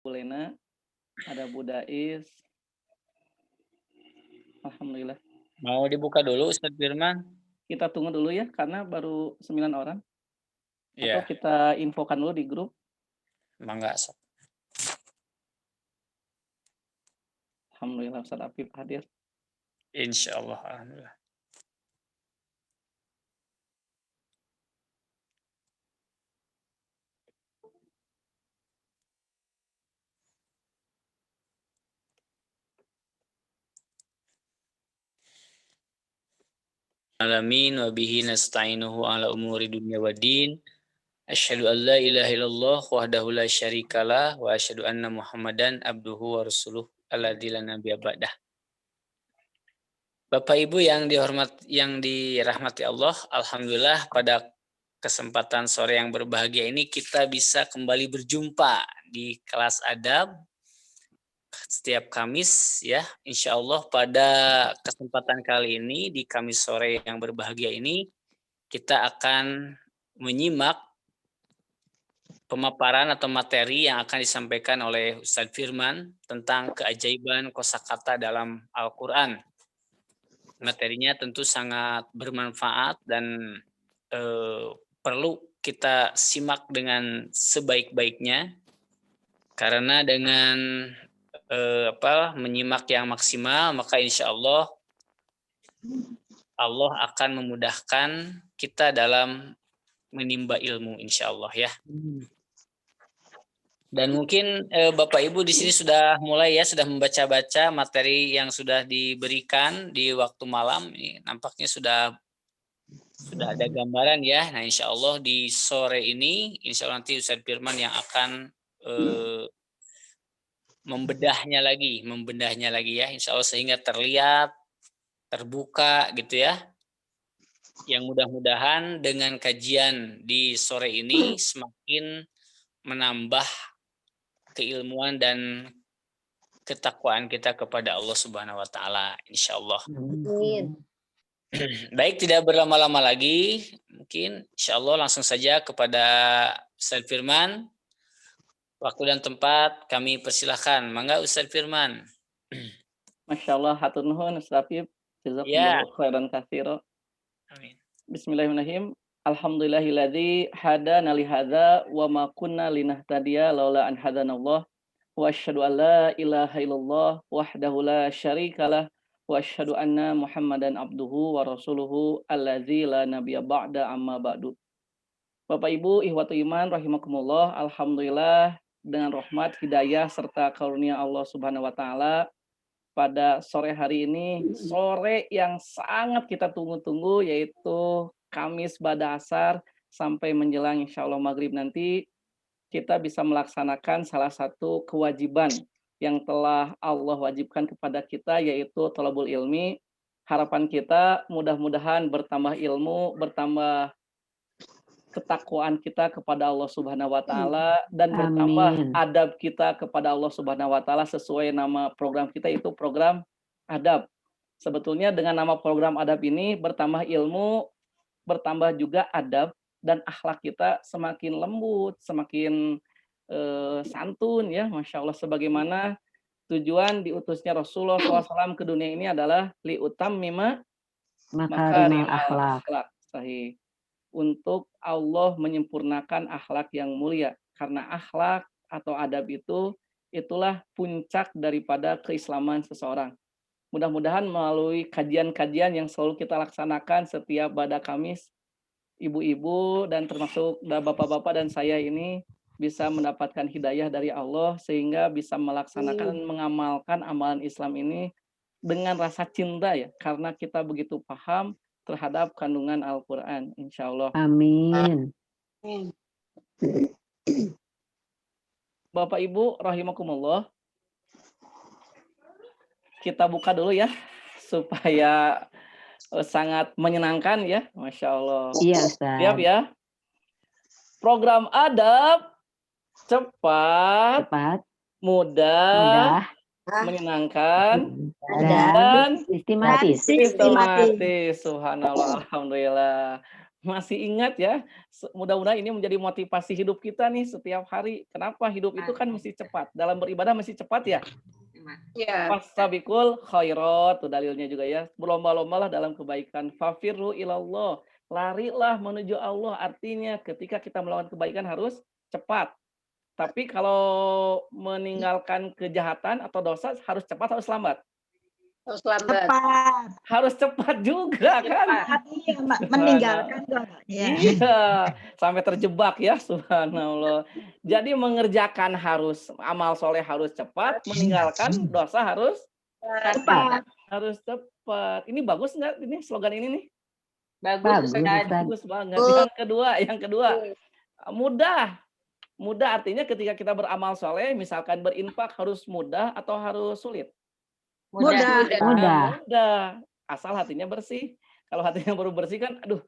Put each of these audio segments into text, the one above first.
Lena, ada Bu Dais. Alhamdulillah. Mau dibuka dulu Ustadz Firman? Kita tunggu dulu ya karena baru 9 orang. Atau Iya, kita infokan dulu di grup. mangga. Alhamdulillah Ustaz Afif hadir. Insya Allah, alhamdulillah. Alamin wa bihi nasta'inuhu ala umuri dunya waddin. Asyhadu an la ilaha illallah wahdahu la syarikalah wa asyhadu anna Muhammadan abduhu wa rasuluh alladzi la nabiyya ba'dah. Bapak Ibu yang dirahmati Allah, alhamdulillah pada kesempatan sore yang berbahagia ini kita bisa kembali berjumpa di kelas adab setiap Kamis ya. Insya Allah pada kesempatan kali ini di Kamis sore yang berbahagia ini kita akan menyimak pemaparan atau materi yang akan disampaikan oleh Ustadz Firman tentang keajaiban kosakata dalam Al-Quran. Materinya tentu sangat bermanfaat dan perlu kita simak dengan sebaik-baiknya karena dengan menyimak yang maksimal maka insya Allah akan memudahkan kita dalam menimba ilmu insya Allah ya. Dan mungkin Bapak Ibu di sini sudah mulai ya, sudah membaca-baca materi yang sudah diberikan di waktu malam. Ini nampaknya sudah ada gambaran ya. Nah insya Allah di sore ini, insya Allah nanti Ustadz Firman yang akan membedahnya lagi ya. Insya Allah sehingga terlihat, terbuka gitu ya. Yang mudah-mudahan dengan kajian di sore ini semakin menambah keilmuan dan ketakwaan kita kepada Allah Subhanahu wa taala insyaallah. Amin. Baik, tidak berlama-lama lagi, mungkin insyaallah langsung saja kepada Ustaz Firman. Waktu dan tempat kami persilahkan. Mangga Ustaz Firman. Masya Allah, hatur nuhun Ustaz Afif. Ya. Jazakumullahu khairan katsira. Amin. Bismillahirrahmanirrahim. Alhamdulillahilladzi hadana li hadza wa ma kunna linahtadiya laula an hadanallah. Wa asyhadu an la ilaha illallah wahdahu la syarikalah wa asyhadu anna Muhammadan abduhu wa rasuluhu allazi la nabiyya ba'da amma ba'du. Bapak Ibu ihwatu iman rahimakumullah, alhamdulillah dengan rahmat, hidayah serta karunia Allah Subhanahu wa taala pada sore hari ini, sore yang sangat kita tunggu-tunggu yaitu Kamis Ba'da Asar sampai menjelang insya Allah maghrib nanti kita bisa melaksanakan salah satu kewajiban yang telah Allah wajibkan kepada kita yaitu thalabul ilmi. Harapan kita mudah-mudahan bertambah ilmu, bertambah ketakwaan kita kepada Allah Subhanahu wa taala dan bertambah adab kita kepada Allah Subhanahu wa taala sesuai nama program kita itu program adab. Sebetulnya dengan nama program adab ini bertambah ilmu, bertambah juga adab dan akhlak kita semakin lembut, semakin santun ya, Masya Allah, sebagaimana tujuan diutusnya Rasulullah SAW ke dunia ini adalah liutammima makarimal akhlak. Sahih. Untuk Allah menyempurnakan akhlak yang mulia, karena akhlak atau adab itulah puncak daripada keislaman seseorang. Mudah-mudahan melalui kajian-kajian yang selalu kita laksanakan setiap pada Kamis, ibu-ibu dan termasuk bapak-bapak dan saya ini bisa mendapatkan hidayah dari Allah sehingga bisa melaksanakan mengamalkan amalan Islam ini dengan rasa cinta ya, karena kita begitu paham terhadap kandungan Al-Quran, insya Allah. Amin. Bapak Ibu rahimakumullah, kita buka dulu ya supaya sangat menyenangkan ya, Masya Allah. Iya Ustaz. Siap ya. Program adab cepat, mudah, menyenangkan, dan sistematis. Subhanallah, alhamdulillah. Masih ingat ya? Mudah-mudahan ini menjadi motivasi hidup kita nih setiap hari. Kenapa hidup itu kan mesti cepat, dalam beribadah mesti cepat ya? Iya. Fastabiqul khairat, tuh dalilnya juga ya. Berlomba-lombalah dalam kebaikan. Fafirru ilallah. Larilah menuju Allah. Artinya ketika kita melakukan kebaikan harus cepat. Tapi kalau meninggalkan kejahatan atau dosa harus cepat, harus lambat. Harus lambat. Cepat. Harus cepat juga kan. Cepat. Iya, meninggalkan dosa. Ya. Iya, sampai terjebak ya, subhanallah. Jadi mengerjakan harus amal soleh harus cepat, meninggalkan dosa harus Cepat. cepat. Ini bagus nggak ini slogan ini nih? Bagus, Ustaz. Bagus banget. Yang kedua, mudah. Mudah artinya ketika kita beramal soleh, misalkan berinfak harus mudah atau harus sulit? Mudah. Mudah. Asal hatinya bersih. Kalau hatinya baru bersih kan, aduh,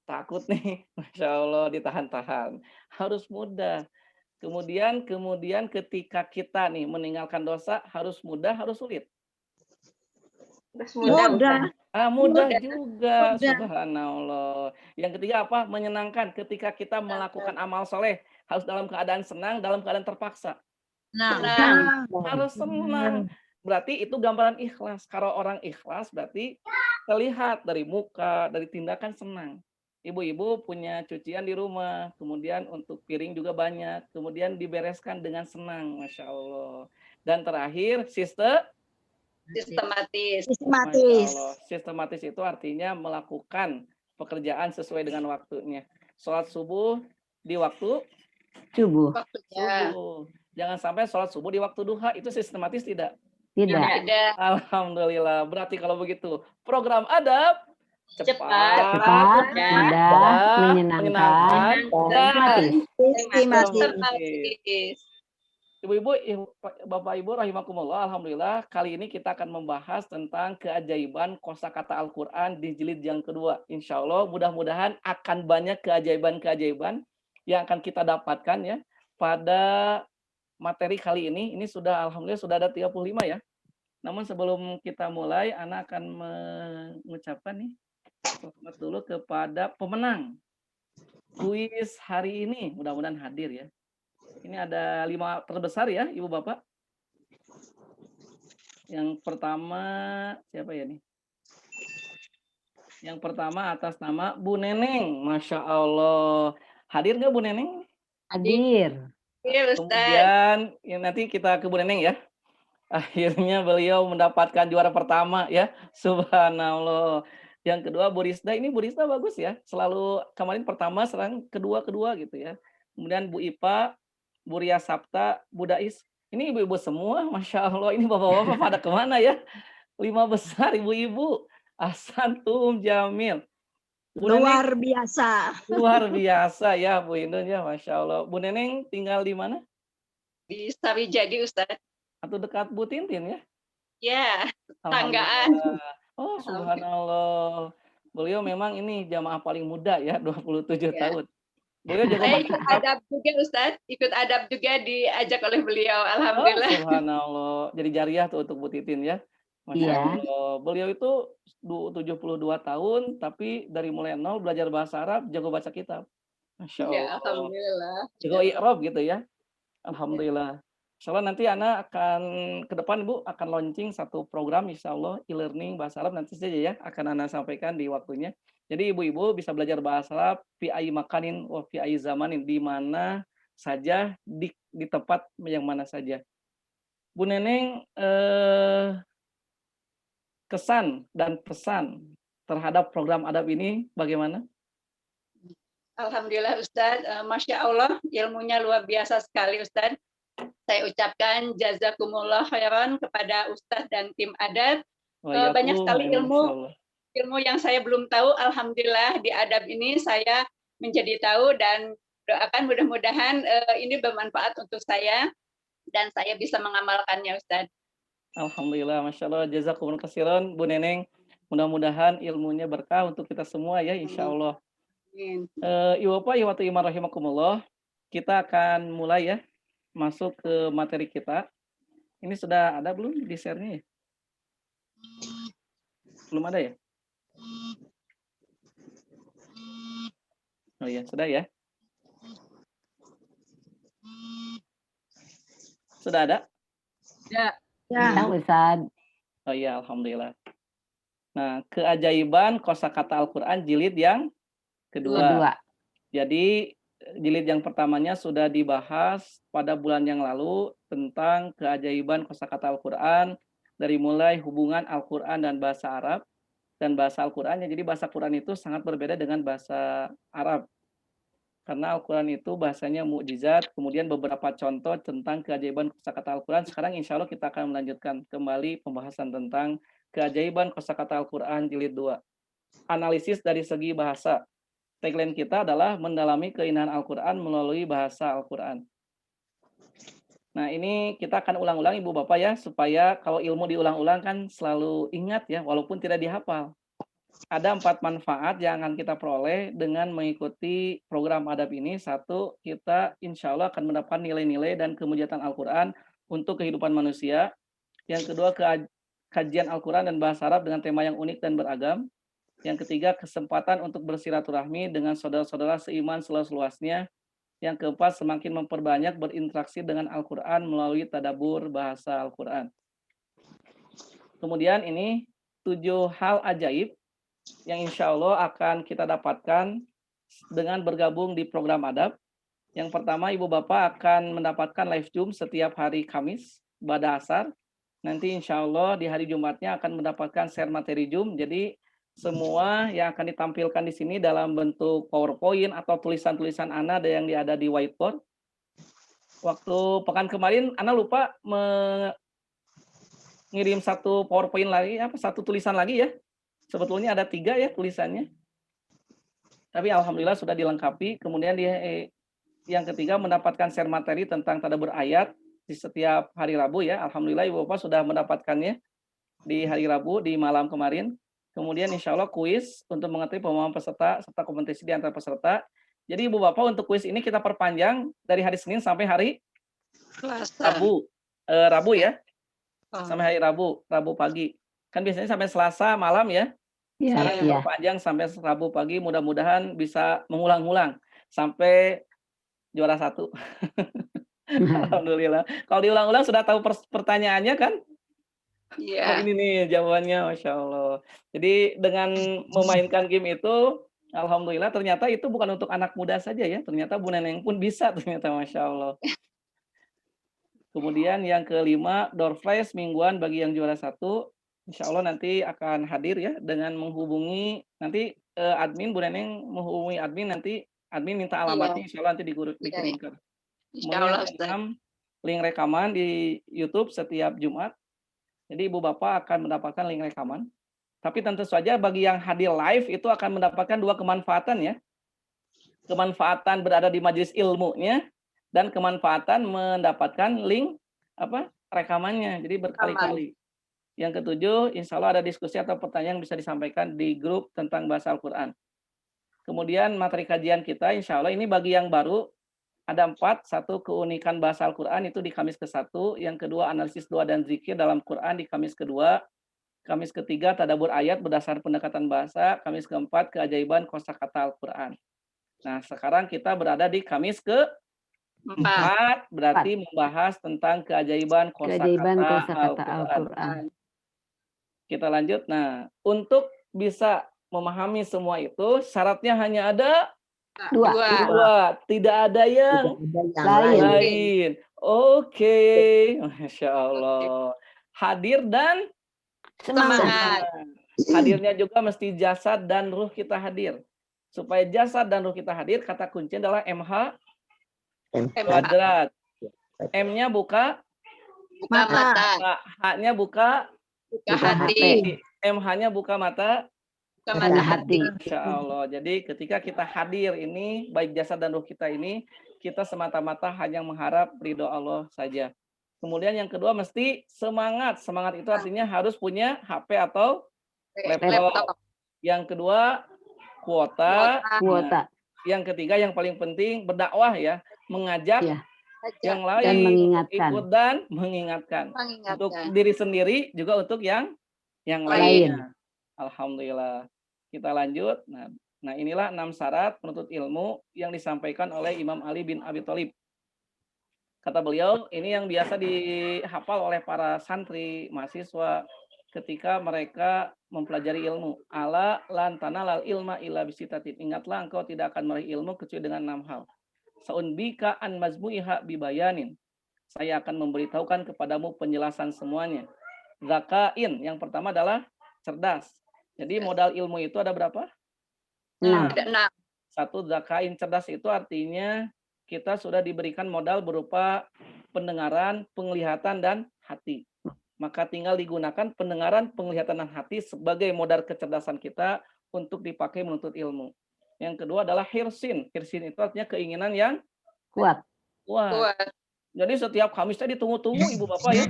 takut nih, Masya Allah ditahan-tahan. Harus mudah. Kemudian ketika kita nih meninggalkan dosa harus mudah, harus sulit. Mudah. Mudah juga, subhanallah. Yang ketiga apa? Menyenangkan. Ketika kita melakukan amal soleh harus dalam keadaan senang, dalam keadaan terpaksa. Senang. Harus senang. Berarti itu gambaran ikhlas. Kalau orang ikhlas berarti terlihat dari muka, dari tindakan senang. Ibu-ibu punya cucian di rumah, kemudian untuk piring juga banyak, kemudian dibereskan dengan senang, Masya Allah. Dan terakhir, Sistematis. Sistematis. Masya Allah. Sistematis itu artinya melakukan pekerjaan sesuai dengan waktunya. Sholat subuh di waktu Waktunya. subuh. Jangan sampai sholat subuh di waktu duha, itu sistematis tidak? Tidak. Alhamdulillah. Berarti kalau begitu, program adab cepat, mudah, menyenangkan, dan Sistematis. Ibu-ibu, Bapak Ibu rahimakumullah, alhamdulillah kali ini kita akan membahas tentang keajaiban kosakata Al-Qur'an di jilid yang kedua. Insya Allah mudah-mudahan akan banyak keajaiban-keajaiban yang akan kita dapatkan ya pada materi kali ini. Ini sudah alhamdulillah sudah ada 35 ya. Namun sebelum kita mulai, Ana akan mengucapkan nih selamat dulu kepada pemenang kuis hari ini. Mudah-mudahan hadir ya. Ini ada 5 terbesar ya, Ibu Bapak. Yang pertama siapa ya nih? Yang pertama atas nama Bu Neneng, Masya Allah. Hadir nggak Bu Neneng? Hadir. Iya, Ustaz. Kemudian ya, nanti kita ke Bu Neneng ya. Akhirnya beliau mendapatkan juara pertama ya. Subhanallah. Yang kedua Bu Risda, ini Bu Risda bagus ya. Selalu kemarin pertama, sekarang kedua gitu ya. Kemudian Bu Ipa, Bu Ria Sapta, Bu Dais. Ini ibu-ibu semua, Masya Allah. Ini bapak-bapak pada kemana ya? 5 besar ibu-ibu. Ahsantum Jamil. Bu Luar Neneng, biasa. luar biasa ya Bu Indun ya, Masya Allah. Bu Neneng tinggal di mana? Di Sawijadi, Ustaz. Atau dekat Bu Tintin ya? Ya, tanggaan. Alhamdulillah. Oh, subhanallah. Beliau memang ini jamaah paling muda ya, 27 Ya. tahun. Beliau jago Saya baca ikut kitab. adab juga, Ustaz. Ikut adab juga diajak oleh beliau. Oh, Alhamdulillah. subhanallah. Jadi jariah tuh untuk Bu Titin ya. Masya Iya. Allah. Beliau itu 72 tahun, tapi dari mulai nol belajar bahasa Arab, jago baca kitab. Masya Ya, Allah. alhamdulillah. Jago i'rab gitu ya. Alhamdulillah. Insya Allah nanti Ana akan ke depan Bu akan launching satu program insya Allah e-learning bahasa Arab nanti saja ya akan Ana sampaikan di waktunya. Jadi ibu-ibu bisa belajar bahasa Arab fi ai makanin wa fi ai zamanin di mana saja di tempat yang mana saja. Bu Neneng kesan dan pesan terhadap program adab ini bagaimana? Alhamdulillah, Ustaz. Masya Allah, ilmunya luar biasa sekali, Ustaz. Saya ucapkan jazakumullah khairan kepada Ustaz dan tim adab. Banyak sekali ilmu yang saya belum tahu. Alhamdulillah di adab ini saya menjadi tahu dan doakan mudah-mudahan ini bermanfaat untuk saya dan saya bisa mengamalkannya, Ustaz. Alhamdulillah, Masya Allah, jazakumullah khairan Bu Neneng. Mudah-mudahan ilmunya berkah untuk kita semua ya, insya Allah. Ibu Bapak, Ibu Iman rahimakumullah, kita akan mulai ya, masuk ke materi kita. Ini sudah ada belum di share-nya ya? Belum ada ya? Oh ya, sudah ya? Sudah ada? Ya. Ya, Ustaz. Oh iya, alhamdulillah. Nah, keajaiban kosakata Al-Qur'an jilid yang kedua. Kedua. Jadi jilid yang pertamanya sudah dibahas pada bulan yang lalu tentang keajaiban kosakata Al-Qur'an dari mulai hubungan Al-Qur'an dan bahasa Arab dan bahasa Al-Qur'annya. Jadi bahasa Qur'an itu sangat berbeda dengan bahasa Arab. Karena Al-Quran itu bahasanya mukjizat, kemudian beberapa contoh tentang keajaiban kosakata Al-Quran. Sekarang insya Allah kita akan melanjutkan kembali pembahasan tentang keajaiban kosakata Al-Quran jilid 2. Analisis dari segi bahasa. Tagline kita adalah mendalami keindahan Al-Quran melalui bahasa Al-Quran. Nah, ini kita akan ulang-ulang Ibu Bapak ya, supaya kalau ilmu diulang-ulang kan selalu ingat ya, walaupun tidak dihafal. Ada 4 manfaat yang akan kita peroleh dengan mengikuti program adab ini. 1, kita insya Allah akan mendapatkan nilai-nilai dan kemujizatan Al-Quran untuk kehidupan manusia. Yang kedua, kajian Al-Quran dan bahasa Arab dengan tema yang unik dan beragam. Yang ketiga, kesempatan untuk bersilaturahmi dengan saudara-saudara seiman seluas-luasnya. Yang keempat, semakin memperbanyak berinteraksi dengan Al-Quran melalui tadabbur bahasa Al-Quran. Kemudian ini 7 hal ajaib yang insya Allah akan kita dapatkan dengan bergabung di program adab. Yang pertama, Ibu Bapak akan mendapatkan live Zoom setiap hari Kamis pada asar. Nanti insya Allah di hari Jumatnya akan mendapatkan share materi Zoom. Jadi semua yang akan ditampilkan di sini dalam bentuk PowerPoint atau tulisan-tulisan Ana yang ada di whiteboard. Waktu pekan kemarin Ana lupa mengirim satu PowerPoint lagi, satu tulisan lagi ya. Sebetulnya ada 3 ya tulisannya. Tapi alhamdulillah sudah dilengkapi. Kemudian yang ketiga mendapatkan share materi tentang tadabbur ayat di setiap hari Rabu ya. Alhamdulillah Ibu Bapak sudah mendapatkannya di hari Rabu di malam kemarin. Kemudian insya Allah kuis untuk mengetahui pemahaman peserta serta kompetisi di antara peserta. Jadi Ibu Bapak untuk kuis ini kita perpanjang dari hari Senin sampai hari Rabu. Rabu ya. Sampai hari Rabu pagi. Kan biasanya sampai Selasa malam ya. Sekarang yang perpanjang sampai Rabu pagi, mudah-mudahan bisa mengulang-ulang sampai juara 1. Alhamdulillah. Kalau diulang-ulang sudah tahu pertanyaannya kan? Iya. Oh, ini nih jawabannya, Masya Allah. Jadi dengan memainkan game itu, alhamdulillah ternyata itu bukan untuk anak muda saja ya. Ternyata Bu Neneng pun bisa ternyata, Masya Allah. Kemudian yang kelima, door prize mingguan bagi yang juara 1. Insya Allah nanti akan hadir ya dengan menghubungi nanti admin Bu Neneng menghubungi admin, nanti admin minta alamatnya insya Allah nanti dikirimkan. Kemudian link rekaman di YouTube setiap Jumat. Jadi Ibu Bapak akan mendapatkan link rekaman. Tapi tentu saja bagi yang hadir live itu akan mendapatkan 2 kemanfaatan ya. Kemanfaatan berada di majelis ilmunya dan kemanfaatan mendapatkan link rekamannya. Jadi berkali-kali. Yang ketujuh, insya Allah ada diskusi atau pertanyaan yang bisa disampaikan di grup tentang bahasa Al-Quran. Kemudian materi kajian kita, insya Allah ini bagi yang baru, ada 4. 1, keunikan bahasa Al-Quran itu di Kamis ke-1. Yang kedua, analisis doa dan zikir dalam Quran di Kamis ke-2. Kamis ke-3, tadabbur ayat berdasar pendekatan bahasa. Kamis ke-4, keajaiban kosakata Al-Quran. Nah, sekarang kita berada di Kamis ke-4, berarti membahas tentang keajaiban kosakata Al-Quran. Kita lanjut. Nah, untuk bisa memahami semua itu, syaratnya hanya ada 2. Tidak ada yang lain. Oke. Masya Allah. Hadir dan semangat. Hadirnya juga mesti jasad dan ruh kita hadir. Supaya jasad dan ruh kita hadir, kata kunci adalah MH kuadrat. M-nya buka mata. H-nya buka hati. MH-nya buka mata. Hati. Insya Allah. Jadi ketika kita hadir ini, baik jasad dan ruh kita ini, kita semata-mata hanya mengharap ridho Allah saja. Kemudian yang kedua mesti semangat. Semangat itu artinya harus punya HP atau laptop. Yang kedua kuota. Nah, yang ketiga yang paling penting berdakwah ya, mengajak yang lain dan mengingatkan. Ikut dan mengingatkan. Untuk diri sendiri juga untuk yang lainnya. Alhamdulillah. Kita lanjut. Nah, Nah, inilah 6 syarat penuntut ilmu yang disampaikan oleh Imam Ali bin Abi Thalib. Kata beliau, ini yang biasa dihafal oleh para santri, mahasiswa ketika mereka mempelajari ilmu. Ala lan tanalal ilma illa bisitatin. Ingatlah engkau tidak akan meraih ilmu kecuali dengan 6 hal. Saunbika an mazmu'iha bibayanin. Saya akan memberitahukan kepadamu penjelasan semuanya. Zakain, yang pertama adalah cerdas. Jadi modal ilmu itu ada berapa? 6. Ada 6. 1, zakain, cerdas itu artinya kita sudah diberikan modal berupa pendengaran, penglihatan, dan hati. Maka tinggal digunakan pendengaran, penglihatan, dan hati sebagai modal kecerdasan kita untuk dipakai menuntut ilmu. Yang kedua adalah hirsin. Hirsin itu artinya keinginan yang Kuat. Kuat. Jadi setiap Kamis tadi ditunggu-tunggu ibu bapak ya.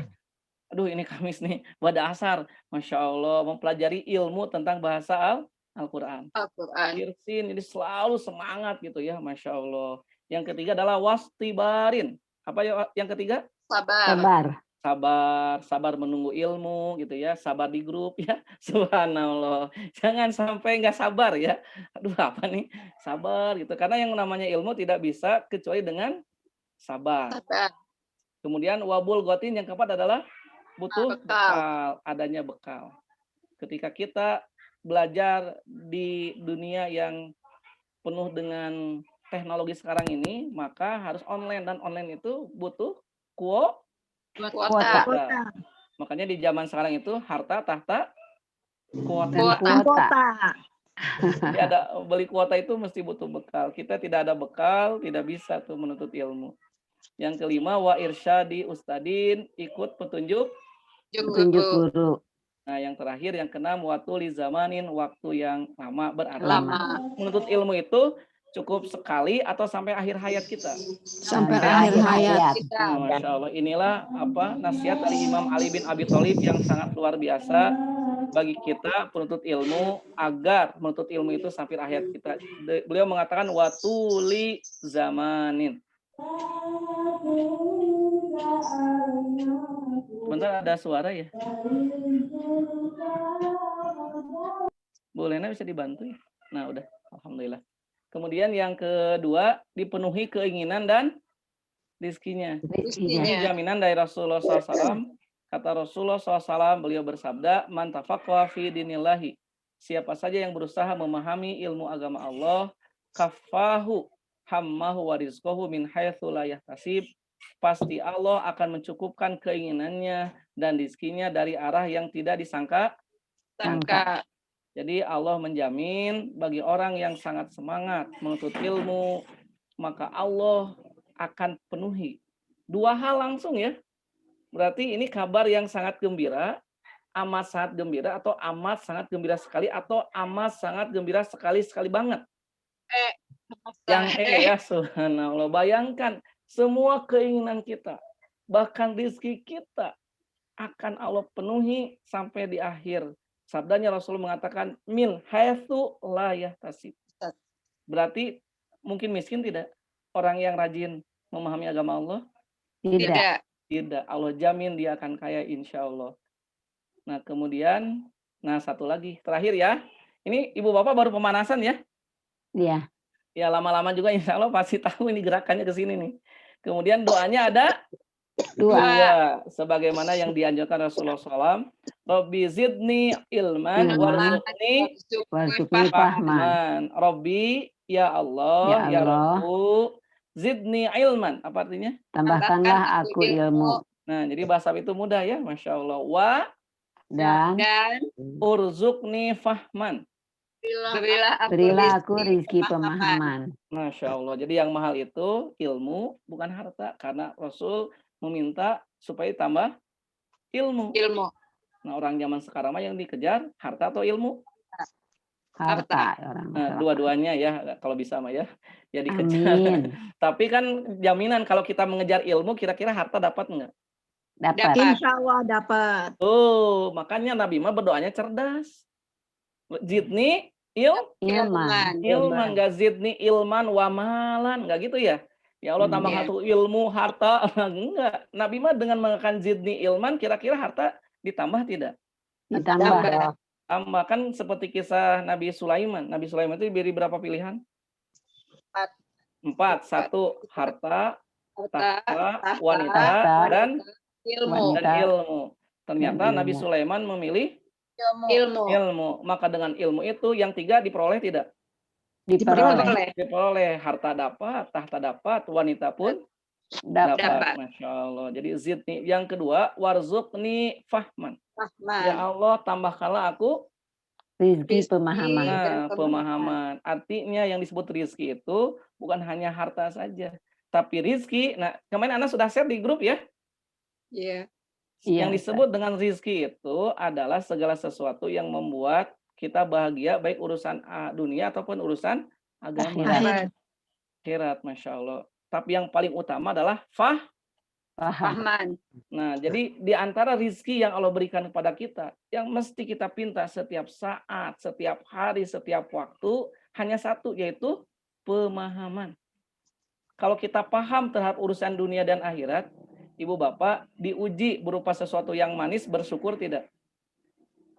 Aduh ini Kamis nih, pada asar. Masya Allah, mempelajari ilmu tentang bahasa Al-Quran. Al-Quran. Hirsin, jadi selalu semangat gitu ya, Masya Allah. Yang ketiga adalah wastibarin. Apa ya yang ketiga? Sabar. Sabar menunggu ilmu gitu ya, sabar di grup ya. Subhanallah. Jangan sampai nggak sabar ya. Aduh apa nih? Sabar gitu. Karena yang namanya ilmu tidak bisa kecuali dengan sabar. Kemudian wabul gotin yang keempat adalah butuh bekal, adanya bekal. Ketika kita belajar di dunia yang penuh dengan teknologi sekarang ini, maka harus online, dan online itu butuh kuota. Makanya di zaman sekarang itu harta tahta kuota. Jadi ada beli kuota itu mesti butuh bekal. Kita tidak ada bekal, tidak bisa tuh menuntut ilmu. Yang kelima wa irsyadi ustadin, ikut petunjuk guru. Nah, yang terakhir yang keenam waktu li zamanin, waktu yang lama. Berarti menuntut ilmu itu cukup sekali atau sampai akhir hayat kita. Sampai akhir hayat. Masya Allah, inilah apa nasihat dari Imam Ali bin Abi Thalib yang sangat luar biasa bagi kita penuntut ilmu agar menuntut ilmu itu sampai akhir kita. Beliau mengatakan waktu li zamanin. Bentar ada suara ya. Bu Lena bisa dibantu ya? Nah udah, alhamdulillah. Kemudian yang kedua, dipenuhi keinginan dan rizkinya. Ini jaminan dari Rasulullah SAW. Kata Rasulullah SAW, beliau bersabda, man tafaqqa fi dinillahi. Siapa saja yang berusaha memahami ilmu agama Allah, kafahu hammahu wa rizqahu min haitsu la yahtasib. Pasti Allah akan mencukupkan keinginannya dan rizkinya dari arah yang tidak disangka. Jadi Allah menjamin bagi orang yang sangat semangat menuntut ilmu, maka Allah akan penuhi. 2 hal langsung ya. Berarti ini kabar yang sangat gembira, amat sangat gembira, atau amat sangat gembira sekali, atau amat sangat gembira sekali banget. Yang ya subhanallah, bayangkan semua keinginan kita, bahkan rezeki kita akan Allah penuhi sampai di akhir. Sabdanya Rasul mengatakan min haitsu la yahtasib. Berarti mungkin miskin tidak orang yang rajin memahami agama Allah? Tidak. Allah jamin dia akan kaya insya Allah. Nah kemudian, satu lagi terakhir ya. Ini ibu bapak baru pemanasan ya? Iya. Ya lama-lama juga insya Allah pasti tahu ini gerakannya ke sini nih. Kemudian doanya ada 2, sebagaimana yang dianjurkan Rasulullah SAW. Rabbi zidni ilman warzuqni fahman. Rabbi ya Allah ya Rabbu zidni ilman. Apa artinya? Tambahkanlah aku ilmu. Nah jadi bahasa itu mudah ya, Masya Allah. Wa dan urzuqni fahman. Berilah aku rezeki pemahaman. Masya Allah. Jadi yang mahal itu ilmu, bukan harta. Karena Rasul meminta supaya tambah ilmu. Nah orang zaman sekarang mah yang dikejar harta atau ilmu? Harta. Nah, dua-duanya ya kalau bisa mah ya dikejar. Tapi kan jaminan kalau kita mengejar ilmu, kira-kira harta dapat enggak? Dapat. Insya Allah dapat. Makanya Nabi mah berdoanya cerdas. Zidni ilman, nggak zidni ilman wa malan, nggak gitu ya? Ya Allah tambah satu ilmu, harta, enggak. Nabi mah dengan mengatakan zidni ilman, kira-kira harta ditambah tidak? Ditambah. Tambah kan seperti kisah Nabi Sulaiman. Nabi Sulaiman itu diberi berapa pilihan? 4. 1 harta, tahta, wanita, dan ilmu. Ternyata Dan Nabi ilmu. Sulaiman memilih Ilmu. ilmu. Maka dengan ilmu itu yang 3 diperoleh tidak? Diperoleh. Diperoleh. Harta dapat, tahta dapat, wanita pun dapat. Masya Allah. Jadi zidni. Yang kedua, warzuqni fahman. Ya Allah, tambahkanlah aku Rizki pemahaman. Nah, pemahaman. Artinya yang disebut rizki itu bukan hanya harta saja. Tapi rizki, nah kemarin Anda sudah share di grup ya? Iya. Yang Iya, disebut dengan rizki itu adalah segala sesuatu yang membuat kita bahagia, baik urusan dunia ataupun urusan agama. Akhirat, Masya Allah. Tapi yang paling utama adalah Fahman. Nah, jadi di antara rizki yang Allah berikan kepada kita, yang mesti kita pinta setiap saat, setiap hari, setiap waktu, hanya satu, yaitu pemahaman. Kalau kita paham terhadap urusan dunia dan akhirat, Ibu Bapak diuji berupa sesuatu yang manis, bersyukur tidak?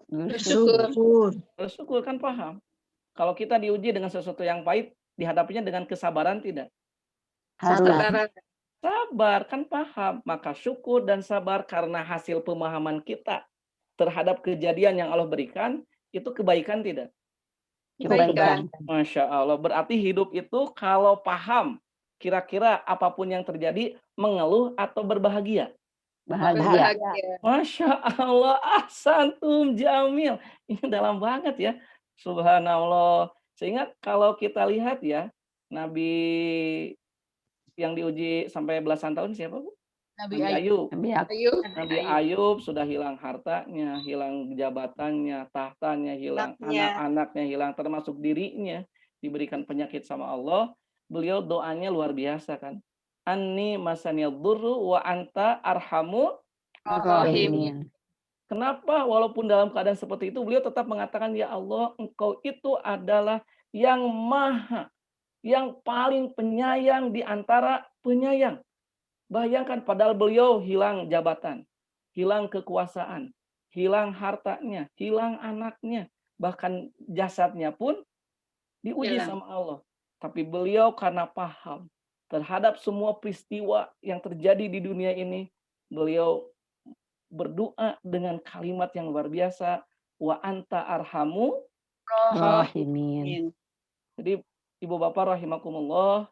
Bersyukur. Bersyukur kan paham. Kalau kita diuji dengan sesuatu yang pahit, dihadapinya dengan kesabaran tidak? Harus. Sabar kan paham, maka syukur dan sabar karena hasil pemahaman kita terhadap kejadian yang Allah berikan, itu kebaikan tidak? Kebaikan. Masya Allah, berarti hidup itu kalau paham, kira-kira apapun yang terjadi, mengeluh atau berbahagia? Bahagia. Masya Allah, ahsantum jamil. Ini dalam banget ya, subhanallah. Sehingga kalau kita lihat ya, Nabi yang diuji sampai belasan tahun siapa, Bu? Nabi Ayub. Nabi Ayub sudah hilang hartanya, hilang jabatannya, tahtanya, hilang anak-anaknya, hilang termasuk dirinya, diberikan penyakit sama Allah. Beliau doanya luar biasa kan. Anni masaniyadurru wa anta arhamur rahimin. Kenapa walaupun dalam keadaan seperti itu beliau tetap mengatakan, ya Allah, Engkau itu adalah yang yang paling penyayang di antara penyayang. Bayangkan padahal beliau hilang jabatan, hilang kekuasaan, hilang hartanya, hilang anaknya, bahkan jasadnya pun diuji sama Allah. Tapi beliau karena paham terhadap semua peristiwa yang terjadi di dunia ini, beliau berdoa dengan kalimat yang luar biasa, wa anta arhamu rahimin. Jadi Ibu Bapak rahimakumullah,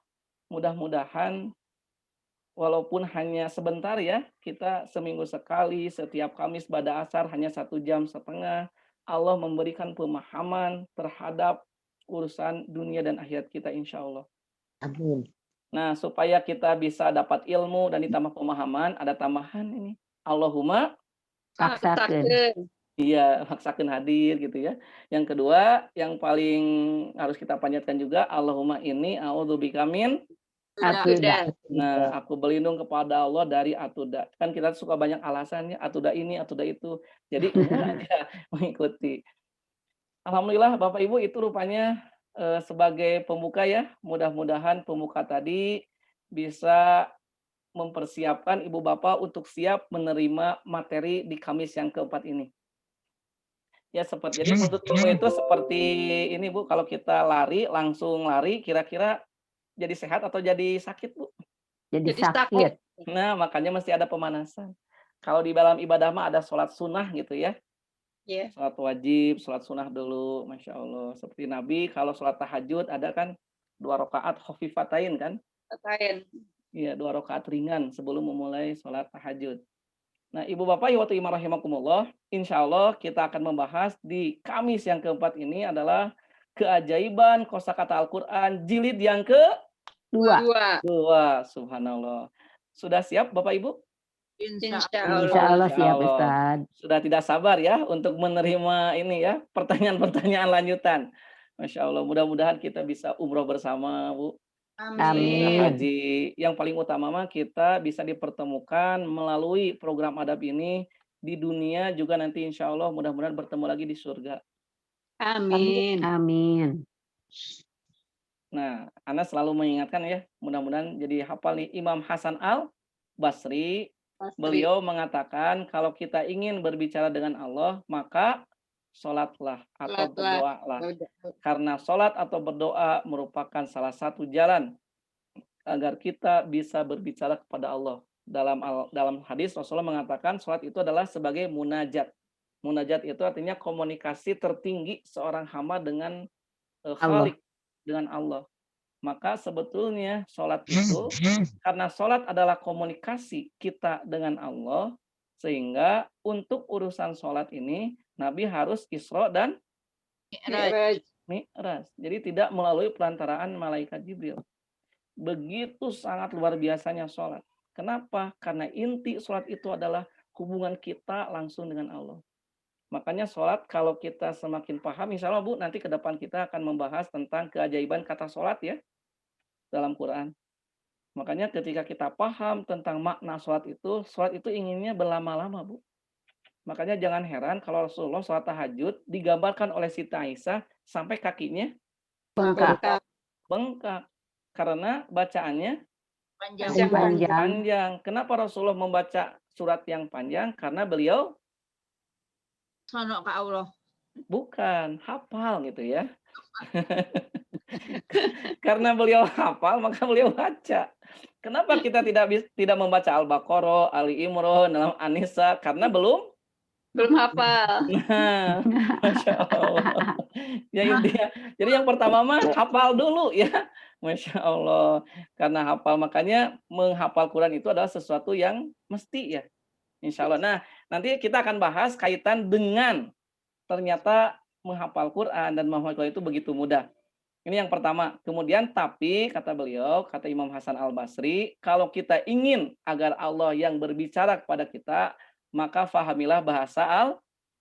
mudah-mudahan walaupun hanya sebentar ya, kita seminggu sekali, setiap Kamis pada asar hanya 1,5 jam, Allah memberikan pemahaman terhadap urusan dunia dan akhirat kita insya Allah. Amin. Nah, supaya kita bisa dapat ilmu dan ditambah pemahaman, ada tambahan ini. Allahumma Paksakeun. Iya, maksakan hadir gitu ya. Yang kedua, yang paling harus kita panjatkan juga, Allahumma inni a'udzubika min Atuda. Nah, aku berlindung kepada Allah dari atuda. Kan kita suka banyak alasannya, atuda ini, atuda itu. Jadi umum aja mengikuti. Alhamdulillah Bapak Ibu itu rupanya sebagai pembuka ya. Mudah-mudahan pembuka tadi bisa mempersiapkan Ibu Bapak untuk siap menerima materi di Kamis yang keempat ini. Ya seperti jadi menurut ilmu itu seperti ini Bu, kalau kita lari langsung lari kira-kira jadi sehat atau jadi sakit Bu? Jadi sakit. Nah makanya mesti ada pemanasan. Kalau di dalam ibadah mah ada sholat sunnah gitu ya. Sholat wajib, sholat sunnah dulu, Masya Allah. Seperti Nabi kalau sholat tahajud ada kan 2 rakaat khafifatain kan? Iya 2 rakaat ringan sebelum memulai sholat tahajud. Nah, Ibu Bapak, Ibu rahimakumullah, insya Allah kita akan membahas di Kamis yang keempat ini adalah keajaiban kosakata Al-Quran jilid yang kedua. Subhanallah. Sudah siap Bapak Ibu? Insya Allah siap Ustaz. Sudah tidak sabar ya untuk menerima ini ya pertanyaan-pertanyaan lanjutan. Masya Allah, mudah-mudahan kita bisa umroh bersama Bu. Amin. Haji. Yang paling utama mah kita bisa dipertemukan melalui program adab ini di dunia juga nanti insya Allah mudah-mudahan bertemu lagi di surga. Amin. Nah, Ana selalu mengingatkan ya, mudah-mudahan jadi hafal nih Imam Hasan Al-Basri. Beliau mengatakan kalau kita ingin berbicara dengan Allah, maka sholatlah atau Sholatlah. berdoalah. Karena sholat atau berdoa merupakan salah satu jalan agar kita bisa berbicara kepada Allah. Dalam hadis Rasulullah mengatakan sholat itu adalah sebagai munajat. Munajat itu artinya komunikasi tertinggi seorang hamba dengan Khalik, dengan Allah. Maka sebetulnya sholat itu, karena sholat adalah komunikasi kita dengan Allah, sehingga untuk urusan sholat ini, Nabi harus Isra dan Mi'raj. Jadi tidak melalui perantaraan malaikat Jibril. Begitu sangat luar biasanya sholat. Kenapa? Karena inti sholat itu adalah hubungan kita langsung dengan Allah. Makanya sholat kalau kita semakin paham, insya Allah Bu, nanti ke depan kita akan membahas tentang keajaiban kata sholat ya, dalam Quran. Makanya ketika kita paham tentang makna sholat itu inginnya berlama-lama Bu. Makanya jangan heran kalau Rasulullah sholat tahajud digambarkan oleh Siti Aisyah sampai kakinya bengkak. Karena bacaannya panjang. Kenapa Rasulullah membaca surat yang panjang? Karena beliau Sono ke Allah. bukan hafal gitu ya. Karena beliau hafal maka beliau baca. Kenapa kita tidak membaca Al-Baqarah, Ali Imran, An-Nisa? Karena belum hafal. Nah, Masya Allah. Ya intinya. Jadi yang pertama mah hafal dulu ya. Masya Allah. Karena hafal, makanya menghafal Quran itu adalah sesuatu yang mesti ya. Insya Allah. Nah, nanti kita akan bahas kaitan dengan ternyata menghafal Quran dan menghafal Quran itu begitu mudah. Ini yang pertama. Kemudian tapi kata beliau, kata Imam Hasan Al-Basri, kalau kita ingin agar Allah yang berbicara kepada kita, maka fahamilah bahasa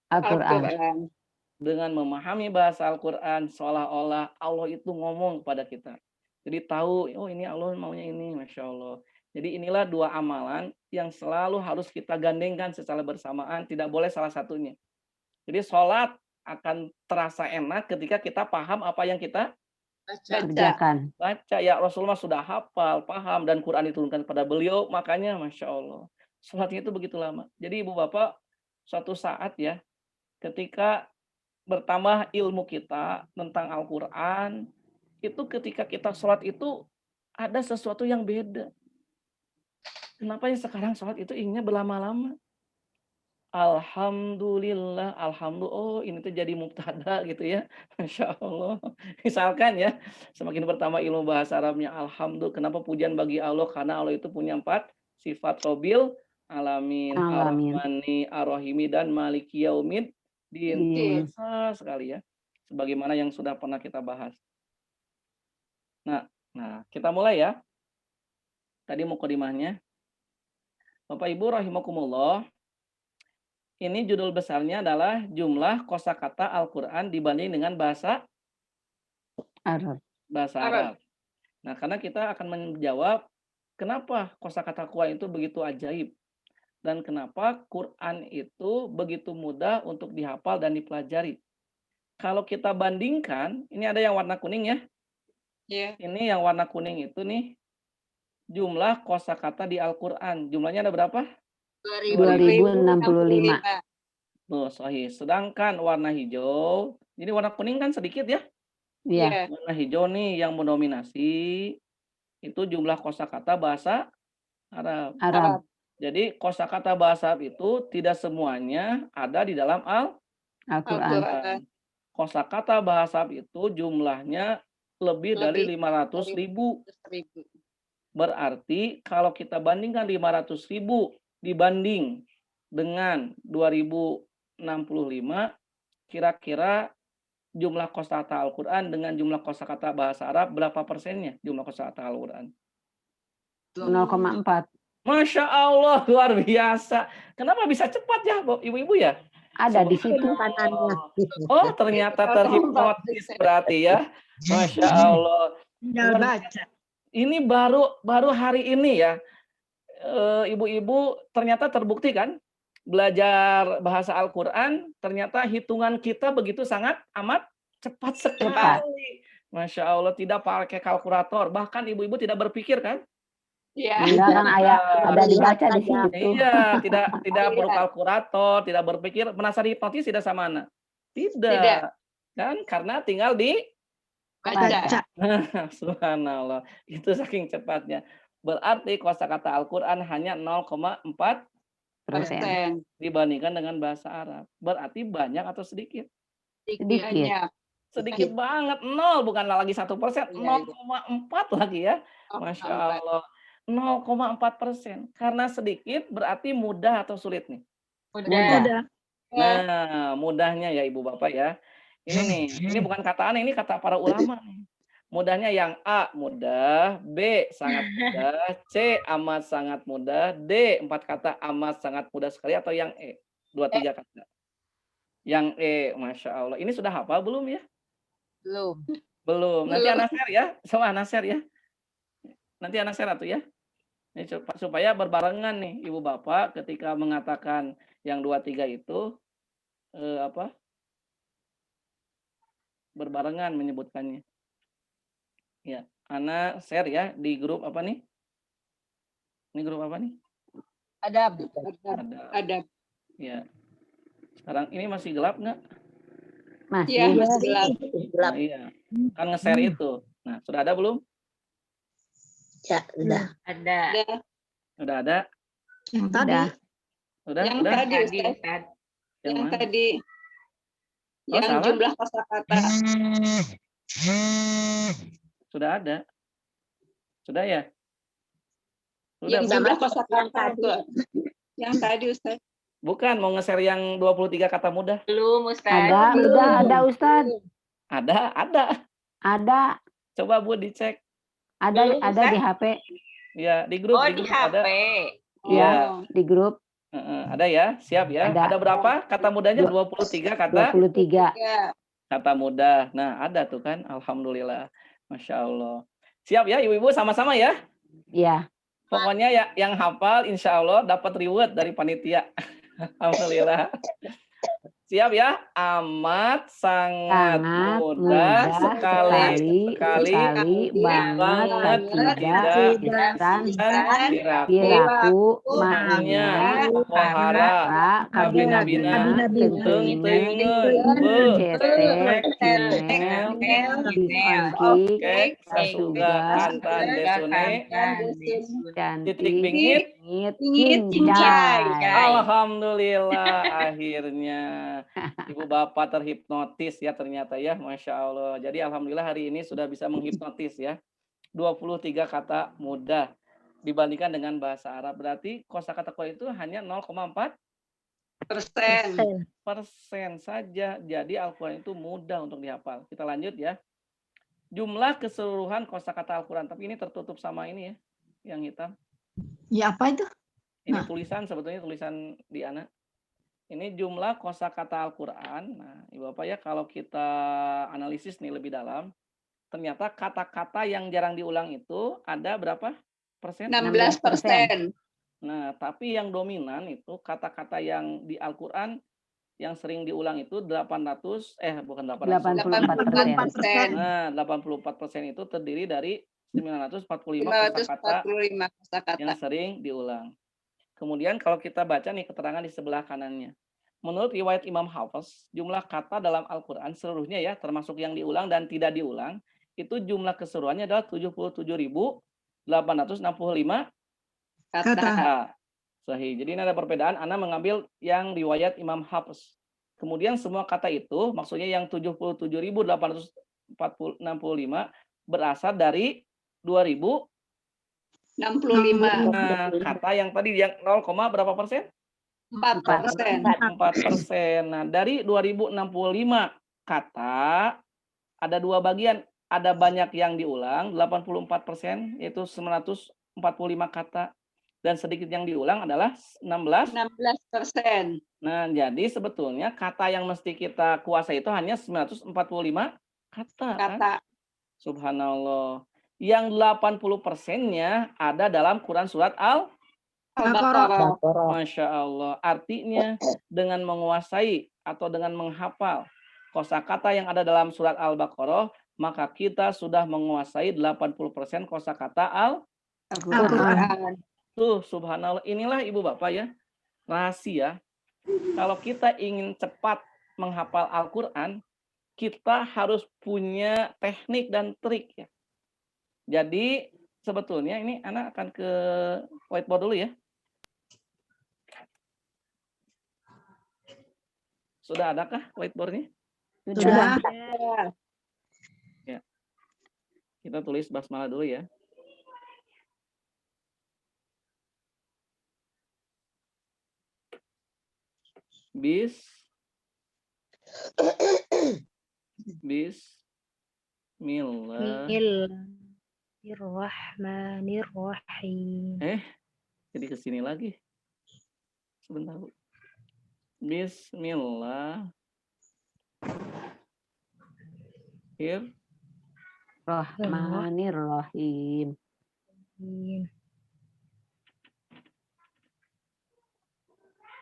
Al-Quran. Dengan memahami bahasa Al-Quran, seolah-olah Allah itu ngomong kepada kita. Jadi tahu, oh ini Allah maunya ini, Masya Allah. Jadi inilah dua amalan yang selalu harus kita gandengkan secara bersamaan, tidak boleh salah satunya. Jadi sholat akan terasa enak ketika kita paham apa yang kita Kerjakan. baca. Ya Rasulullah sudah hafal, paham, dan Quran diturunkan kepada beliau, makanya Masya Allah. Sholatnya itu begitu lama. Jadi Ibu Bapak, suatu saat ya, ketika bertambah ilmu kita tentang Al-Quran, itu ketika kita sholat itu ada sesuatu yang beda. Kenapa ya sekarang sholat itu inginnya berlama-lama? Alhamdulillah, alhamdulillah, oh ini tuh jadi mubtada gitu ya. Masya Allah. Misalkan ya, semakin bertambah ilmu bahasa Arabnya, alhamdulillah, kenapa pujian bagi Allah? Karena Allah itu punya 4 sifat Robil, Alamin, Ar-Rahmani, Ar-Rahimi, dan Maliki Yaumid. Besar sekali ya. Sebagaimana yang sudah pernah kita bahas. Nah, kita mulai ya. Tadi mukadimahnya. Bapak Ibu rahimakumullah. Ini judul besarnya adalah jumlah kosakata Al-Quran dibanding dengan bahasa Arab. Nah, karena kita akan menjawab kenapa kosakata Quran itu begitu ajaib dan kenapa Quran itu begitu mudah untuk dihafal dan dipelajari. Kalau kita bandingkan, ini ada yang warna kuning ya. Yeah. Ini yang warna kuning itu nih jumlah kosakata di Al-Quran. Jumlahnya ada berapa? 2065. Tuh, sahih. Sedangkan warna hijau, jadi warna kuning kan sedikit ya? Iya. Warna hijau nih yang mendominasi itu jumlah kosakata bahasa Arab. Jadi kosakata bahasa Arab itu tidak semuanya ada di dalam Al-Quran. Kosakata bahasa Arab itu jumlahnya lebih dari 500.000. Berarti kalau kita bandingkan 500.000 dibanding dengan 2065, kira-kira jumlah kosakata Al-Quran dengan jumlah kosakata bahasa Arab berapa persennya jumlah kosakata Al-Quran? 0,4. Masya Allah, luar biasa. Kenapa bisa cepat ya, Ibu-ibu ya? Ada di situ kanannya. Oh, ternyata terhipnotis berarti ya. Masya Allah. Tinggal baca. Ini baru hari ini ya, ibu-ibu ternyata terbukti kan, belajar bahasa Al-Quran, ternyata hitungan kita begitu sangat amat cepat sekali. Masya Allah, tidak pakai kalkulator, bahkan ibu-ibu tidak berpikir kan? Iya. Kan ada dibaca di situ. Iya, tidak perlu kalkulator, tidak berpikir, merasa dihipnotis tidak sama anak. Tidak. Kan karena tinggal di Baca. subhanallah. Itu saking cepatnya. Berarti kosakata Al-Qur'an hanya 0,4 Persen. dibandingkan dengan bahasa Arab. Berarti banyak atau sedikit? Sedikit. Banyak. Sedikit banget, 0 bukan lagi 1%, Iya, 0,4 lagi ya. Masya Allah. 0,4%. Karena sedikit berarti mudah atau sulit nih? Mudah. Nah, mudahnya ya Ibu Bapak ya. Ini nih, ini bukan kata aneh, ini kata para ulama nih. Mudahnya yang A mudah, B sangat mudah, C amat sangat mudah, D 4 kata amat sangat mudah sekali, atau yang E 2-3 kata. Yang E, Masya Allah. Ini sudah hafal belum ya? Belum. Nanti anak share ya, sama anak share ya. Nanti anak share atuh ya. Ini supaya berbarengan nih Ibu Bapak ketika mengatakan yang 2-3 itu berbarengan menyebutkannya. Ya, anak share ya di grup apa nih? Ini grup apa nih? Adab. Ya. Sekarang ini masih gelap nggak? Masih. Iya, masih gelap. Nah, iya. Kan nge-share itu. Nah, sudah ada belum? Ya, udah. Ada. Sudah ada? Yang tadi. Sudah? Yang Sudah? tadi, Ustaz. Yang mana? tadi. Oh, Yang salah? jumlah kosakata. Sudah ada? Sudah ya? Sudah. Yang jumlah kosakata. Yang tadi, Ustaz. Bukan, mau nge-share yang 23 kata mudah. Belum, Ustaz. Ada Ustaz. Ada. Coba Bu dicek. Ada di HP. Ya, di grup. Di HP. Ada. Iya, di grup. Ada ya? Siap ya? Ada berapa kata mudahnya? 23 kata? 23. Ya. Kata mudah. Nah, ada tuh kan. Alhamdulillah. Masya Allah. Siap ya Ibu-Ibu sama-sama ya? Iya. Pokoknya ya, yang hafal insya Allah dapat reward dari panitia. Alhamdulillah. Siap ya? Amat sangat mudah sekali banget tidak piraku maknya pohara kabina tenteng kek sasuga kantan desune titik bingit cincai. Alhamdulillah akhirnya Ibu Bapak terhipnotis ya ternyata ya, Masya Allah. Jadi Alhamdulillah hari ini sudah bisa menghipnotis ya. 23 kata mudah dibandingkan dengan bahasa Arab. Berarti kosakata Quran itu hanya 0,4% saja. Jadi Al-Quran itu mudah untuk dihafal. Kita lanjut ya. Jumlah keseluruhan kosakata Al-Quran. Tapi ini tertutup sama ini ya, yang hitam. Ya apa itu? Ini tulisan, sebetulnya tulisan di anak. Ini jumlah kosakata Al-Quran. Nah, Ibu Bapak ya, kalau kita analisis nih lebih dalam, ternyata kata-kata yang jarang diulang itu ada berapa persen? 16%. Nah, tapi yang dominan itu kata-kata yang di Al-Quran yang sering diulang itu 84%. Nah, 84% itu terdiri dari 945 kosakata yang sering diulang. Kemudian kalau kita baca nih keterangan di sebelah kanannya. Menurut riwayat Imam Hafiz, jumlah kata dalam Al-Quran seluruhnya ya, termasuk yang diulang dan tidak diulang, itu jumlah keseluruhannya adalah 77.865 kata. Sahih. Jadi ini ada perbedaan, Ana mengambil yang riwayat Imam Hafiz. Kemudian semua kata itu, maksudnya yang 77.865 berasal dari 2065 kata yang tadi yang 0, berapa persen? 4%. Nah, dari 2065 kata ada dua bagian, ada banyak yang diulang 84%, yaitu 945 kata, dan sedikit yang diulang adalah 16%. Nah, jadi sebetulnya kata yang mesti kita kuasai itu hanya 945 kata. Kan? Subhanallah. Yang 80%-nya ada dalam Quran surat Al-Baqarah. Masya Allah. Artinya dengan menguasai atau dengan menghafal kosakata yang ada dalam surat Al-Baqarah, maka kita sudah menguasai 80% kosakata Al-Quran. Tuh, subhanallah. Inilah Ibu Bapak ya, rahasia. Kalau kita ingin cepat menghafal Al-Qur'an, kita harus punya teknik dan trik ya. Jadi sebetulnya ini anak akan ke whiteboard dulu ya. Sudah adakah whiteboardnya? Sudah. Ya. Kita tulis basmalah dulu ya. Bismillahirrahmanirrahim. Jadi ke sini lagi. Sebentar, Bu. Rahmanirrahim.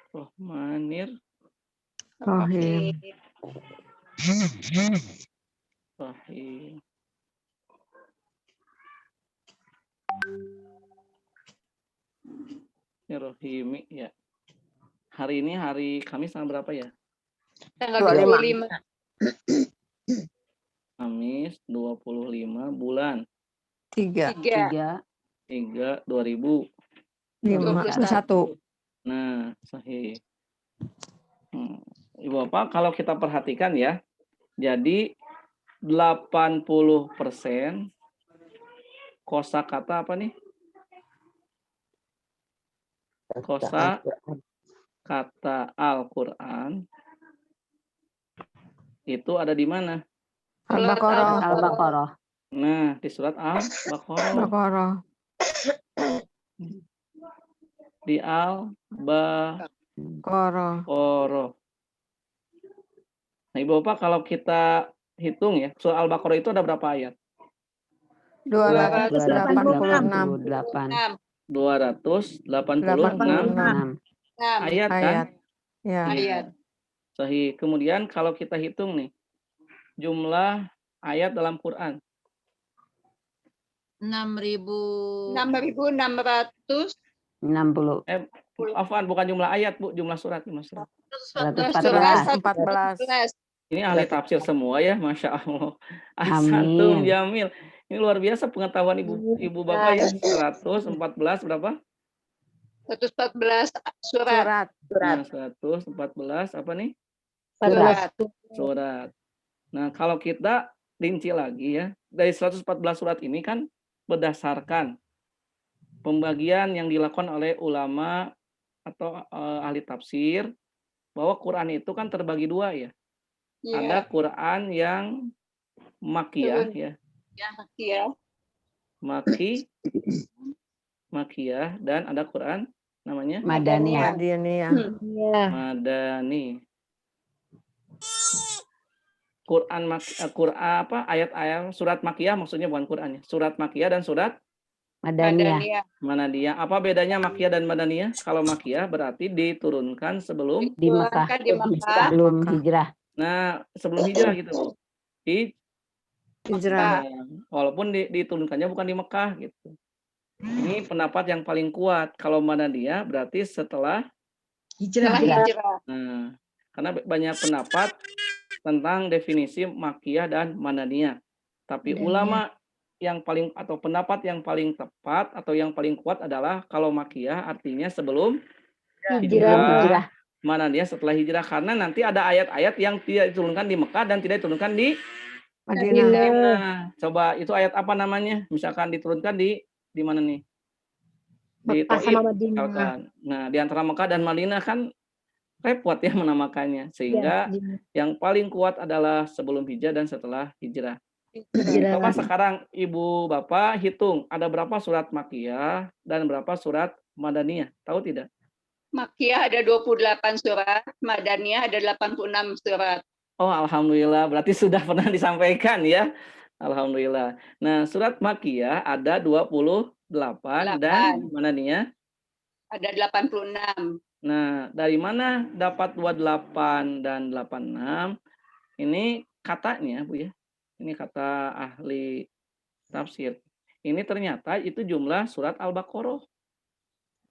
Rohim. Rahim. Rohimi ya. Hari ini hari Kamis tanggal berapa ya? Tanggal 25. Kamis 25 bulan 3. 2021. Nah, sahih. Ibu Bapak, kalau kita perhatikan ya, jadi 80% kosakata apa nih? Kosakata Al-Qur'an itu ada di mana? Al-Baqarah. Nah, di surat Al-Baqarah. Di Al-Baqarah. Nah, Ibu Bapak, kalau kita hitung ya, surah Al-Baqarah itu ada berapa ayat? 286. 286 ayat kan? Ya. Ayat. Sahih. Kemudian kalau kita hitung nih, jumlah ayat dalam Quran. 6.660. Afwan, bukan jumlah ayat, Bu, jumlah surat. 114. Ini ahli tafsir semua ya, Masya Allah. Amin. Asantum jamil. Ini luar biasa pengetahuan ibu bapak ya. 114 berapa? 114 surat. Nah, 114 apa nih? Surat. Nah, kalau kita rinci lagi ya, dari 114 surat ini kan berdasarkan pembagian yang dilakukan oleh ulama atau ahli tafsir, bahwa Quran itu kan terbagi dua ya. Ada Quran yang makiyah ya. Makiyah dan ada Quran namanya Madaniyah. Madani. Quran apa ayat-ayat surat makiyah maksudnya bukan Quran ya. Surat makiyah dan surat Madaniyah. Apa bedanya makiyah dan Madaniyah? Kalau makiyah berarti diturunkan sebelum Di Mekah. Sebelum hijrah. Nah, sebelum hijrah gitu, Bu. Di Hijrah. walaupun diturunkannya bukan di Mekah gitu. Ini pendapat yang paling kuat. Kalau Madaniyah berarti setelah Hijrah. Nah, karena banyak pendapat tentang definisi makiyah dan Madaniyah. Tapi ulama yang paling atau pendapat yang paling tepat atau yang paling kuat adalah kalau makiyah artinya sebelum hijrah. Madaniyah setelah hijrah, karena nanti ada ayat-ayat yang tidak diturunkan di Mekah dan tidak diturunkan di Madinah. Coba itu ayat apa namanya? Misalkan diturunkan di mana nih? Di Taif. Nah, di antara Mekah dan Madinah kan repot ya menamakannya. Sehingga yang paling kuat adalah sebelum hijrah dan setelah hijrah. Coba sekarang Ibu Bapak hitung ada berapa surat Makiyah dan berapa surat Madaniyah? Tahu tidak? Makiyah ada 28 surat, Madaniyah ada 86 surat. Oh, alhamdulillah, berarti sudah pernah disampaikan ya. Alhamdulillah. Nah, surat Makiyah ada 28 dan Madaniyah ada 86. Nah, dari mana dapat 28 dan 86? Ini katanya, Bu ya. Ini kata ahli tafsir. Ini ternyata itu jumlah surat Al-Baqarah.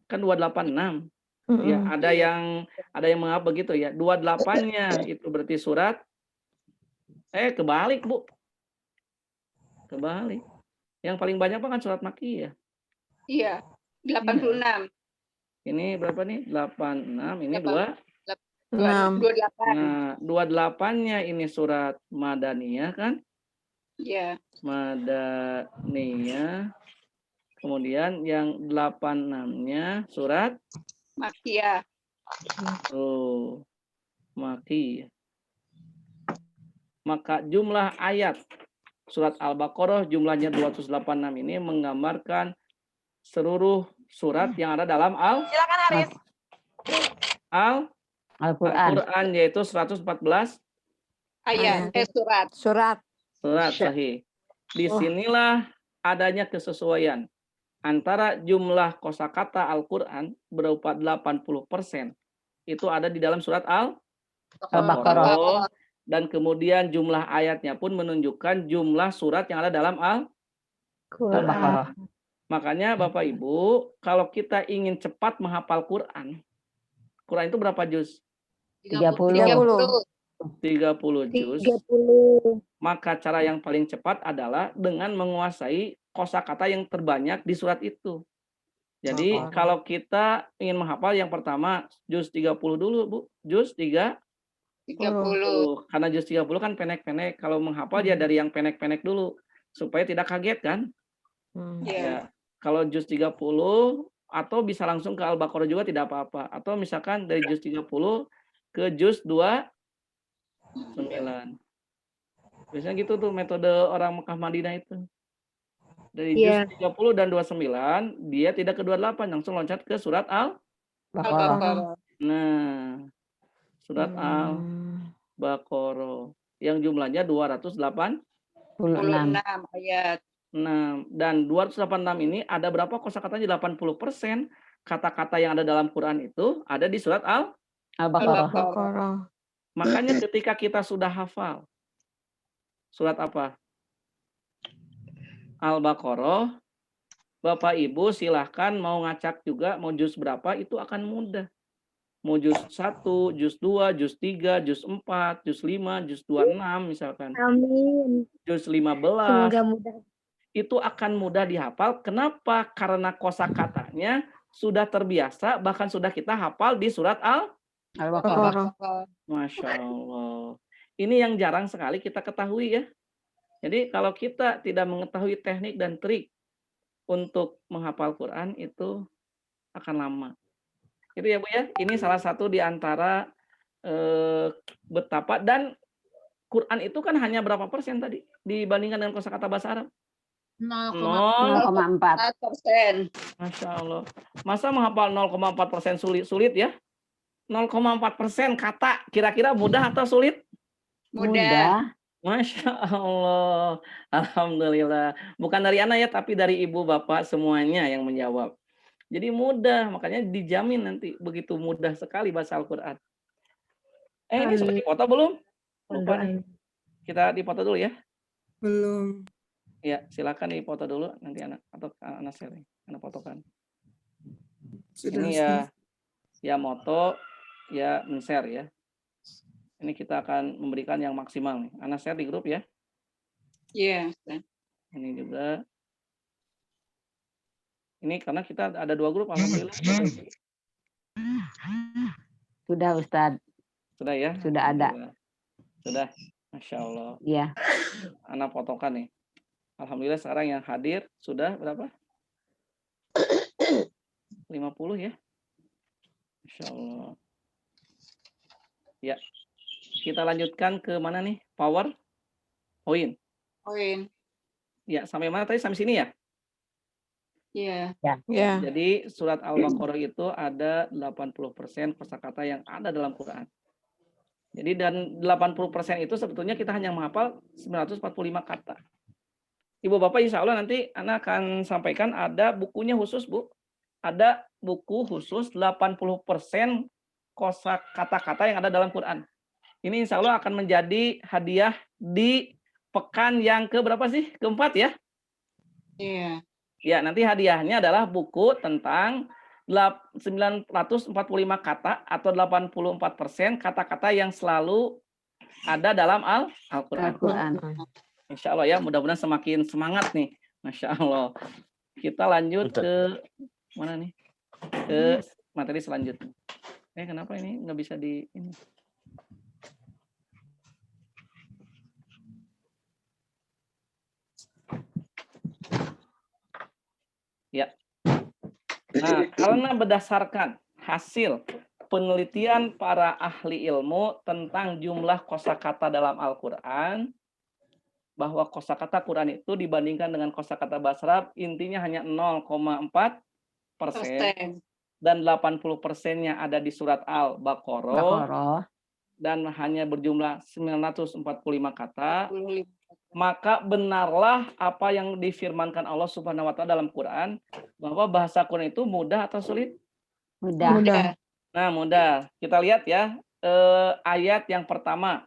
Kan 286. Ya, ada yang menganggap begitu ya. 28-nya itu berarti surat kebalik, Bu. Kebalik. Yang paling banyak kan surat Makkiyah. Iya, 86. Ini berapa nih? 86, ini 6. 28. Nah, 28-nya ini surat Madaniyah kan? Iya. Madaniyah. Kemudian yang 86-nya surat Makkiyah. Oh, Makkiyah. Maka jumlah ayat surat Al-Baqarah jumlahnya 286 ini menggambarkan seluruh surat yang ada dalam Silakan Haris. Al-Quran, yaitu 114 Ayat, surat. Surat sahih. Disinilah adanya kesesuaian antara jumlah kosakata Al-Quran berupa 80% itu ada di dalam surat Al-Baqarah. Dan kemudian jumlah ayatnya pun menunjukkan jumlah surat yang ada dalam Al-Baqarah. Makanya Bapak Ibu, kalau kita ingin cepat menghafal Quran itu berapa juz? 30 juz. Maka cara yang paling cepat adalah dengan menguasai kosakata yang terbanyak di surat itu. Jadi kalau kita ingin menghafal yang pertama juz 30 dulu, Bu. Juz 30. Karena juz 30 kan pendek-pendek. Kalau menghafal ya dari yang pendek-pendek dulu supaya tidak kaget kan? Ya. Kalau juz 30 atau bisa langsung ke Al-Baqarah juga tidak apa-apa. Atau misalkan dari juz 30 ke juz 29. Biasanya gitu tuh metode orang Mekah Madinah itu. Dari juz 30 dan 29 dia tidak ke 28, langsung loncat ke surat Al-Baqarah. Nah, surat Al-Baqarah yang jumlahnya 286 ayat. Nah, dan 286 ini ada berapa kosakatanya? 80% kata-kata yang ada dalam Quran itu ada di surat Al-Baqarah. Makanya ketika kita sudah hafal surat apa? Al-Baqarah, Bapak Ibu silahkan mau ngacak juga mau juz berapa itu akan mudah. Mau juz 1, juz 2, juz 3, juz 4, juz 5, juz 26 misalkan. Amin. Juz 15. Semoga mudah. Itu akan mudah dihafal. Kenapa? Karena kosakatanya sudah terbiasa, bahkan sudah kita hafal di surat Al-Baqarah. Masya Allah. Ini yang jarang sekali kita ketahui ya. Jadi kalau kita tidak mengetahui teknik dan trik untuk menghafal Quran itu akan lama. Itu ya Bu ya. Ini salah satu di antara betapa, dan Quran itu kan hanya berapa persen tadi dibandingkan dengan kosakata bahasa Arab? 0,4%. Masya Allah. Masa menghafal 0,4% sulit ya? 0,4% kata kira-kira mudah atau sulit? Mudah. Masya Allah. Alhamdulillah. Bukan dari anak ya, tapi dari ibu bapak semuanya yang menjawab. Jadi mudah, makanya dijamin nanti begitu mudah sekali bahasa Al-Quran. Ini sudah dipoto belum? Lupa nih. Kita dipoto dulu ya. Belum. Ya, silakan dipoto dulu nanti anak atau anak share, anak fotokan. Ini ya moto ya men-share ya. Ini kita akan memberikan yang maksimal nih. Anak share di grup ya. Iya. Ini juga. Ini karena kita ada 2 grup, alhamdulillah. Sudah Ustadz. Sudah ya? Sudah ada. Sudah. Masya Allah. Iya. Anak fotokan nih. Alhamdulillah sekarang yang hadir sudah berapa? 50 ya. Masya Allah. Ya. Kita lanjutkan ke mana nih? PowerPoint. Ya, sampai mana tadi? Sampai sini ya? Iya. Ya. Jadi surat Al-Baqarah itu ada 80% kosakata yang ada dalam Quran. Jadi dan 80% itu sebetulnya kita hanya menghafal 945 kata. Ibu Bapak insya Allah nanti Ana akan sampaikan ada bukunya khusus Bu. Ada buku khusus 80% kosakata-kata yang ada dalam Quran. Ini insya Allah akan menjadi hadiah di pekan yang keberapa sih? Keempat ya? Iya. Ya, nanti hadiahnya adalah buku tentang 945 kata atau 84% kata-kata yang selalu ada dalam Al-Quran. Al-Quran. Insya Allah ya, mudah-mudahan semakin semangat nih. Masya Allah. Kita lanjut ke mana nih? Ke materi selanjutnya. Kenapa ini nggak bisa di ini? Ya. Nah, karena berdasarkan hasil penelitian para ahli ilmu tentang jumlah kosakata dalam Al-Quran, bahwa kosakata Quran itu dibandingkan dengan kosakata bahasa Arab intinya hanya 0,4% dan 80%-nya ada di surat Al-Baqarah dan hanya berjumlah 945 kata. Maka benarlah apa yang difirmankan Allah Subhanahu wa taala dalam Quran bahwa bahasa Quran itu mudah atau sulit? Mudah. Nah, mudah. Kita lihat ya, ayat yang pertama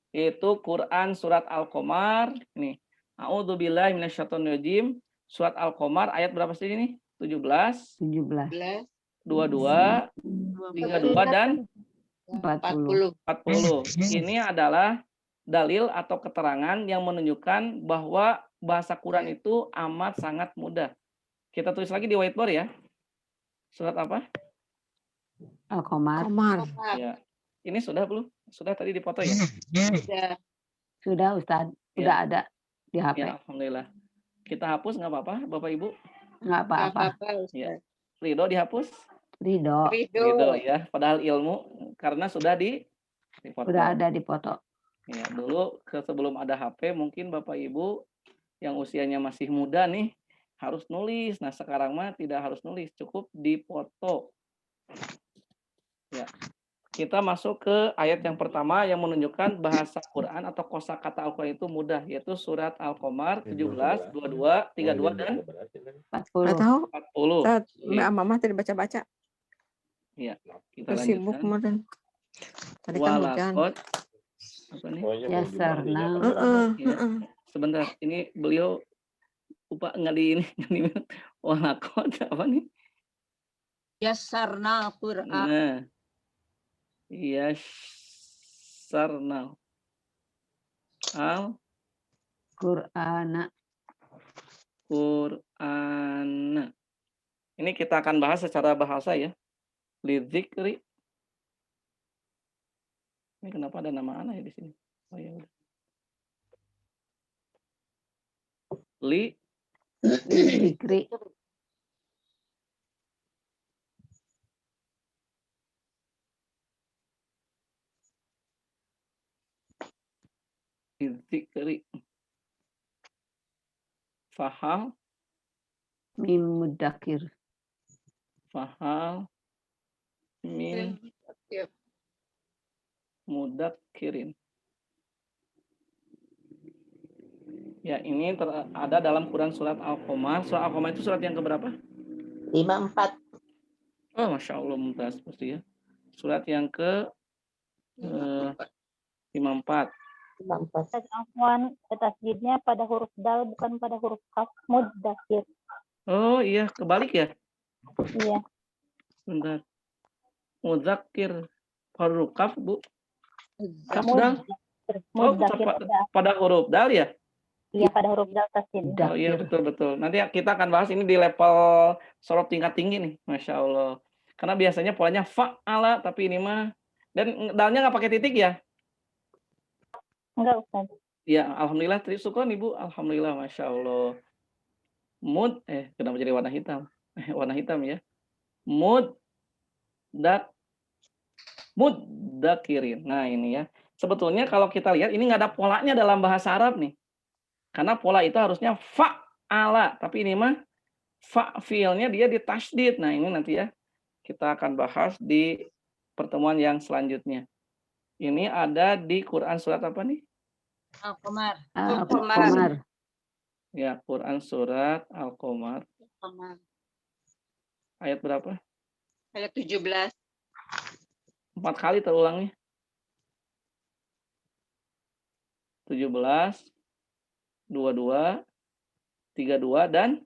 yaitu Quran surat Al-Qamar. Ini. A'udzubillahi minasyaitonirrajim. Surat Al-Qamar ayat berapa sih ini? 17, 22, 32 dan 40. 40. Ini adalah dalil atau keterangan yang menunjukkan bahwa bahasa Quran itu amat sangat mudah. Kita tulis lagi di whiteboard ya. Surat apa? Al-Qamar. Ya. Ini sudah belum? Sudah tadi dipoto ya? Sudah Ustadz. Sudah ada di HP. Ya, alhamdulillah. Kita hapus nggak apa-apa, Bapak Ibu? Nggak apa-apa. Ya. Ridho dihapus? Ridho. Ridho ya. Padahal ilmu karena sudah dipoto. Sudah ada di foto. Ya, dulu sebelum ada HP mungkin Bapak Ibu yang usianya masih muda nih harus nulis. Nah, sekarang mah tidak harus nulis, cukup dipoto. Ya. Kita masuk ke ayat yang pertama yang menunjukkan bahasa Quran atau kosakata Al-Quran itu mudah, yaitu surat Al-Qamar 17, 22, 32 dan 40. Nggak tahu. 40. Saat Mbak Mama tadi baca-baca. Iya, kita Sibuk lanjutkan. kemarin. Tadi kan hujan. Walakot apa nih? Yasarna. Ya. Sebentar, ini beliau lupa nggak di ini. Walakot apa nih? Yasarna Quran. Nah, Yasarna Qur'ana. Ini kita akan bahas secara bahasa ya. Lidzikri. Ini kenapa ada nama anak ya di sini? Oh ya udah. Lidzikri. Lidzikri. Fahal. Mim mudakir. Fahal. Min mudakirin. Ya, ini ada dalam Quran surat Al-Qamar. Surat Al-Qamar itu surat yang keberapa? 54. Oh, Masya Allah, mumtaz pasti ya. Surat yang ke 54. Afwan, tasjidnya pada huruf dal bukan pada huruf kaf. Muddakir. Oh iya, kebalik ya? Iya. Bentar. Mudzakir. Huruf kaf, Bu. Kaf dal. Oh, pada huruf dal ya? Iya, pada huruf dal tasjid. Oh iya, betul-betul. Nanti kita akan bahas ini di level sorot tingkat tinggi nih. Masya Allah. Karena biasanya polanya fa'ala, tapi ini mah. Dan dalnya nggak pakai titik ya? Enggak, Ustaz. Ya, alhamdulillah. Syukur Ibu. Alhamdulillah, Masya Allah. Kenapa jadi warna hitam? Warna hitam ya. Muddakirin. Nah ini ya. Sebetulnya kalau kita lihat ini nggak ada polanya dalam bahasa Arab nih. Karena pola itu harusnya fa'ala. Tapi ini mah fa'filnya dia ditasydid. Nah ini nanti ya. Kita akan bahas di pertemuan yang selanjutnya. Ini ada di Quran surat apa nih? Al-Qamar. Al-Qamar. Ya, Quran surat Al-Qamar. Ayat berapa? Ayat 17. 4 kali terulangnya. 17, 22, 32 dan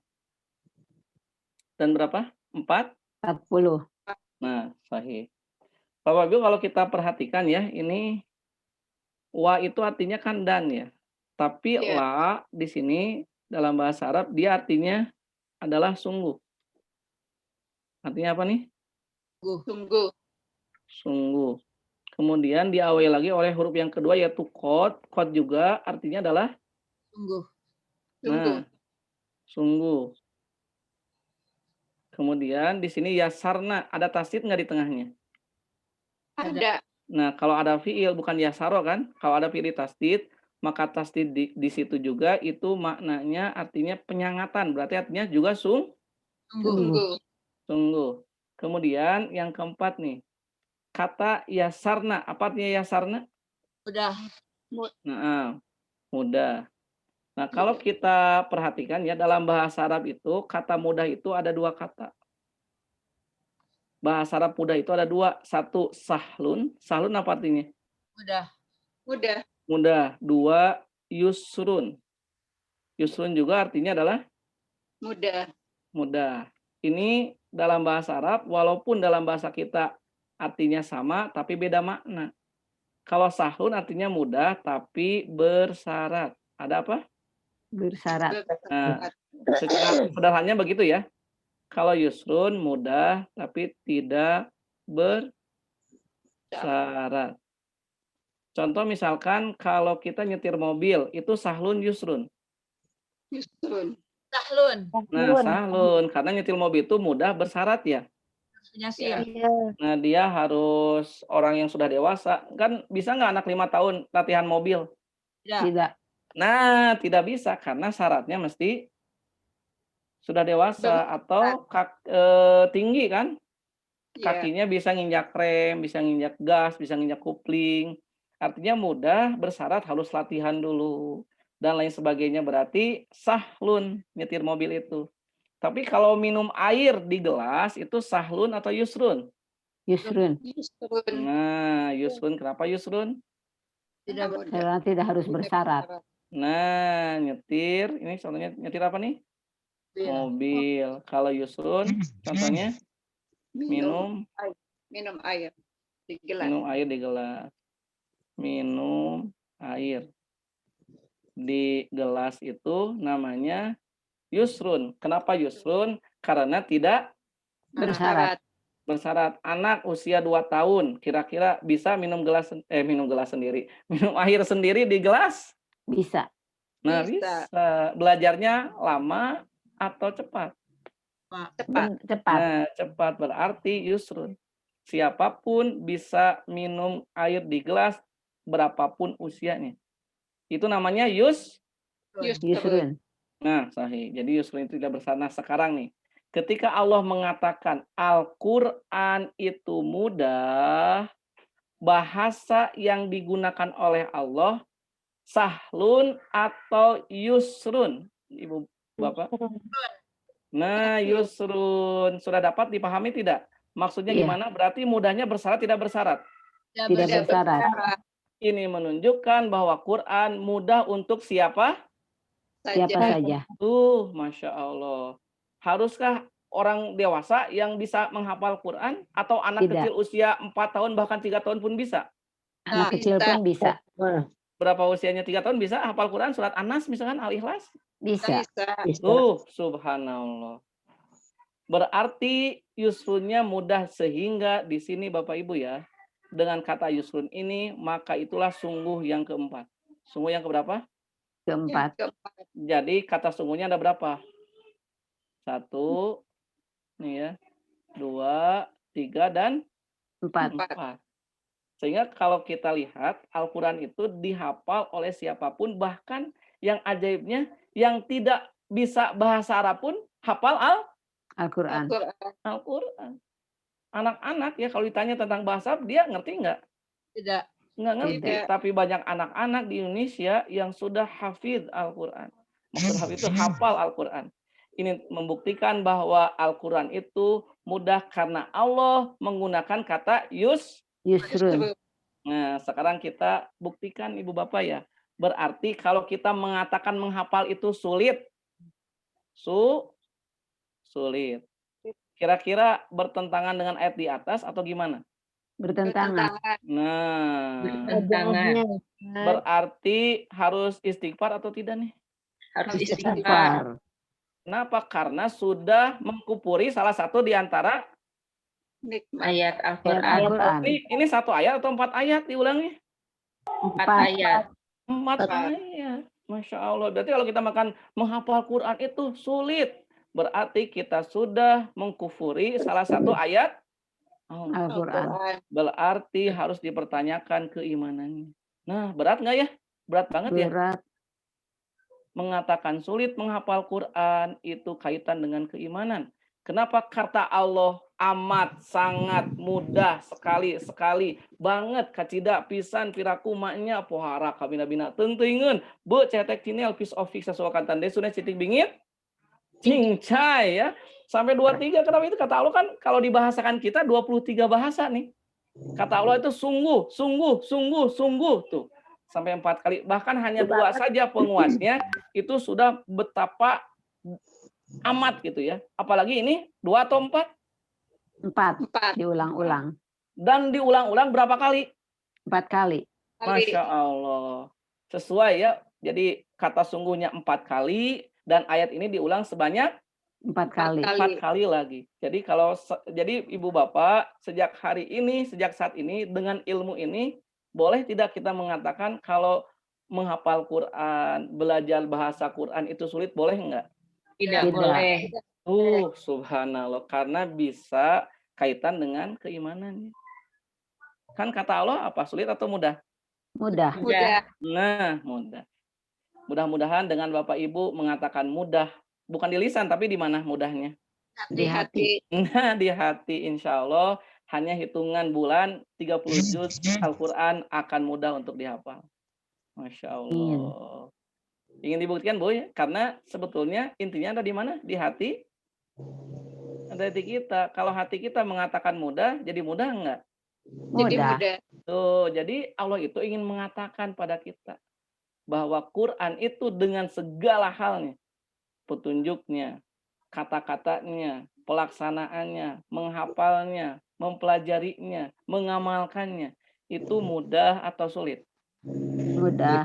berapa? 40. 40. Nah, sahih. Bapak Ibu kalau kita perhatikan ya, ini wa itu artinya kan dan ya. Tapi Iya. la di sini dalam bahasa Arab dia artinya adalah sungguh. Artinya apa nih? Sungguh. Sungguh. Kemudian diawali lagi oleh huruf yang kedua yaitu qad. Qad juga artinya adalah Sungguh. nah, sungguh. Kemudian di sini yasarna, ada tasdid nggak di tengahnya? Ada. Nah, kalau ada fiil bukan yasaro kan? Kalau ada fiil tasdid, maka tasdid di situ juga itu maknanya artinya penyangatan. Berarti artinya juga Sungguh. sungguh. Kemudian yang keempat nih. Kata yasarna, apa artinya yasarna? Udah. Nah, mudah. Nah, kalau kita perhatikan ya dalam bahasa Arab itu kata mudah itu ada dua kata. Bahasa Arab mudah itu ada dua. Satu sahlun. Sahlun apa artinya? Mudah. Mudah. Dua yusrun. Yusrun juga artinya adalah Mudah. mudah. Ini dalam bahasa Arab walaupun dalam bahasa kita artinya sama tapi beda makna. Kalau sahlun artinya mudah tapi bersyarat. Ada apa? Bersyarat. Nah, secara sederhananya begitu ya. Kalau yusrun mudah tapi tidak bersyarat. Contoh misalkan kalau kita nyetir mobil itu sahlun yusrun. Yusrun. Nah, sahlun karena nyetir mobil itu mudah bersyarat ya. Nah, dia harus orang yang sudah dewasa. Kan bisa nggak anak 5 tahun latihan mobil? Tidak. Nah, tidak bisa karena syaratnya mesti sudah dewasa atau tinggi kan? Kakinya bisa nginjak rem, bisa nginjak gas, bisa nginjak kupling. Artinya mudah, bersyarat harus latihan dulu. Dan lain sebagainya berarti sahlun nyetir mobil itu. Tapi kalau minum air di gelas itu sahlun atau yusrun? Yusrun. Nah, yusrun. Kenapa yusrun? Karena tidak harus bersyarat. Nah, nyetir. Ini contohnya nyetir apa nih? Mobil. Kalau yusrun, contohnya minum air di gelas. Minum air di gelas. Minum air di gelas itu namanya yusrun. Kenapa yusrun? Karena tidak Bersyarat. bersyarat. Anak usia 2 tahun kira-kira bisa minum gelas sendiri. Minum air sendiri di gelas? Bisa. Nah, bisa. Belajarnya lama atau cepat? Cepat. Nah, cepat berarti yusrun. Siapapun bisa minum air di gelas berapapun usianya. Itu namanya Yusrun. Nah, sahih. Jadi yusrun itu tidak bersyarat. Nah, sekarang nih, ketika Allah mengatakan Al-Qur'an itu mudah, bahasa yang digunakan oleh Allah sahlun atau yusrun? Ibu Bapak? Nah, yusrun. Sudah dapat dipahami tidak? Maksudnya gimana? Berarti mudahnya bersyarat tidak bersyarat? Tidak bersyarat. Ini menunjukkan bahwa Quran mudah untuk siapa? Siapa saja. Masya Allah. Haruskah orang dewasa yang bisa menghafal Quran atau anak Tidak. kecil usia 4 tahun bahkan 3 tahun pun bisa? Anak kecil pun bisa. Berapa usianya 3 tahun bisa hafal Quran surat An-Nas misalkan Al-Ikhlas? Bisa. Subhanallah. Berarti yusrunnya mudah sehingga di sini Bapak Ibu ya, dengan kata yusrun ini maka itulah sungguh yang keempat. Sungguh yang keberapa? Keempat. Jadi kata sungguhnya ada berapa? 1, nih ya, 2, 3 dan 4. Sehingga kalau kita lihat Al-Quran itu dihafal oleh siapapun, bahkan yang ajaibnya yang tidak bisa bahasa Arab pun hafal Al-Quran. Al-Quran. Anak-anak ya kalau ditanya tentang bahasa Arab, dia ngerti nggak? Tidak. Nggak ngerti. Tidak. Tapi banyak anak-anak di Indonesia yang sudah hafid Al-Quran. Maksud hafid itu hafal Al-Quran. Ini membuktikan bahwa Al-Quran itu mudah karena Allah menggunakan kata Yusrun. Nah, sekarang kita buktikan Ibu Bapak ya. Berarti kalau kita mengatakan menghafal itu sulit. Sulit. Kira-kira bertentangan dengan ayat di atas atau gimana? Bertentangan. Nah, Bertentangan. berarti harus istighfar atau tidak nih? Harus istighfar. Istighfar. Kenapa? Karena sudah mengkupuri salah satu di antara Ayat Ayat Al-Quran. Al-Quran. ini 1 ayat atau 4 ayat diulangi? 4 4. ayat. 4 ayat. Masya Allah. Berarti kalau kita menghafal Quran itu sulit. Berarti kita sudah mengkufuri salah satu ayat Al-Quran. Berarti harus dipertanyakan keimanannya. Nah, berat nggak ya? Berat banget ya? Berat. Mengatakan sulit menghafal Quran itu kaitan dengan keimanan. Kenapa kata Allah amat sangat mudah sekali banget kacida pisan piraku maknya pohara kabina-bina tentuingeun be cetek cinel piece of fix sesuakan tanda sunah citik bingit cincai ya. Sampai 23 kenapa itu kata Allah kan kalau dibahasakan kita 23 bahasa nih. Kata Allah itu sungguh tuh. Sampai 4 kali. Bahkan hanya 2 saja penguatnya itu sudah betapa amat gitu ya. Apalagi ini 2 atau 4? 4. Diulang-ulang. Dan diulang-ulang berapa kali? 4 kali. Masya Allah. Sesuai ya. Jadi kata sungguhnya 4 kali dan ayat ini diulang sebanyak 4 kali. 4 kali lagi. Jadi Ibu Bapak sejak saat ini dengan ilmu ini boleh tidak kita mengatakan kalau menghafal Quran, belajar bahasa Quran itu sulit, boleh enggak? Tidak boleh. Subhanallah, karena bisa kaitan dengan keimanannya. Kan kata Allah apa? Sulit atau mudah? Mudah. Nah, mudah. Mudah-mudahan dengan Bapak Ibu mengatakan mudah, bukan di lisan tapi di mana mudahnya? Di hati. Nah, di hati insya Allah hanya hitungan bulan 30 juz Al-Quran akan mudah untuk dihafal. Masya Allah. Ingin dibuktikan Bu ya? Karena sebetulnya intinya ada di mana? Di hati. Ada di kita. Kalau hati kita mengatakan mudah, jadi mudah enggak? Mudah. Tuh, jadi Allah itu ingin mengatakan pada kita bahwa Quran itu dengan segala halnya, petunjuknya, kata-katanya, pelaksanaannya, menghafalnya, mempelajarinya, mengamalkannya, itu mudah atau sulit? Mudah.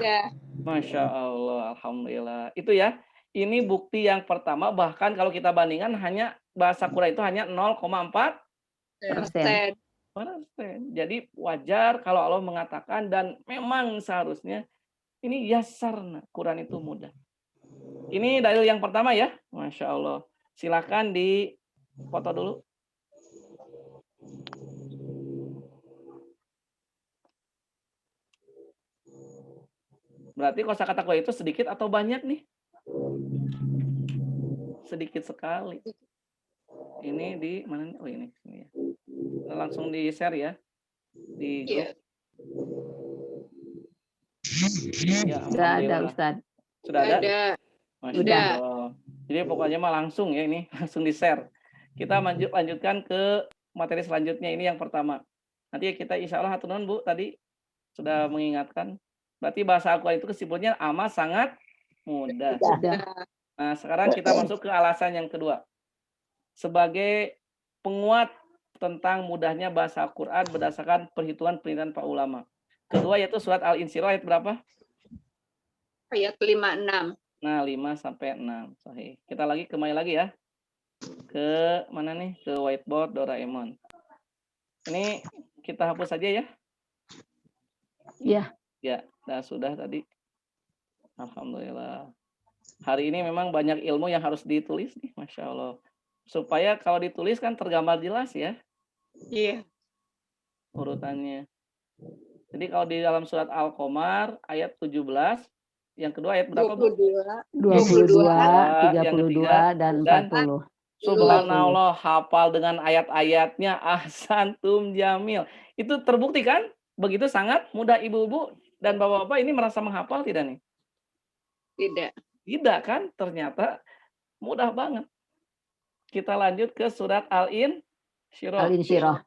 Masya Allah, Alhamdulillah. Itu ya, ini bukti yang pertama, bahkan kalau kita bandingkan hanya bahasa Quran itu hanya 0,4%. Jadi wajar kalau Allah mengatakan dan memang seharusnya ini yasarna, Quran itu mudah. Ini dalil yang pertama ya, Masya Allah. Silakan di foto dulu. Berarti kosakata kue itu sedikit atau banyak nih? Sedikit sekali. Ini di mana? Oh ini. Ya. Langsung di share ya di grup. Ya, Sudah ada Ustaz. Sudah ada? Sudah. Jadi pokoknya mah langsung ya ini, langsung di-share. Kita lanjutkan ke materi selanjutnya, ini yang pertama. Nanti kita insya Allah hatur nuhun Bu tadi sudah mengingatkan. Berarti bahasa Al-Quran itu kesimpulannya amat sangat mudah. Nah, sekarang kita masuk ke alasan yang kedua. Sebagai penguat tentang mudahnya bahasa Al-Quran berdasarkan perhitungan penelitian para ulama. Kedua yaitu surat Al-Insyirah ayat berapa? Ayat 5-6. Nah, 5 sampai 6. Sahih. Kita kembali lagi ya. Ke mana nih? Ke whiteboard Doraemon. Ini kita hapus saja ya. Iya. Ya, sudah tadi. Alhamdulillah. Hari ini memang banyak ilmu yang harus ditulis nih, Masya Allah. Supaya kalau ditulis kan tergambar jelas ya. Iya. Urutannya. Jadi kalau di dalam surat Al-Qamar ayat 17, yang kedua ayat berapa, Bu? 22, 32, dan 40. Subhanallah, hafal dengan ayat-ayatnya, ahsantum jamil. Itu terbukti kan? Begitu sangat mudah ibu-ibu dan bapak-bapak ini merasa menghafal tidak nih? Tidak kan? Ternyata mudah banget. Kita lanjut ke surat Al-Insyirah.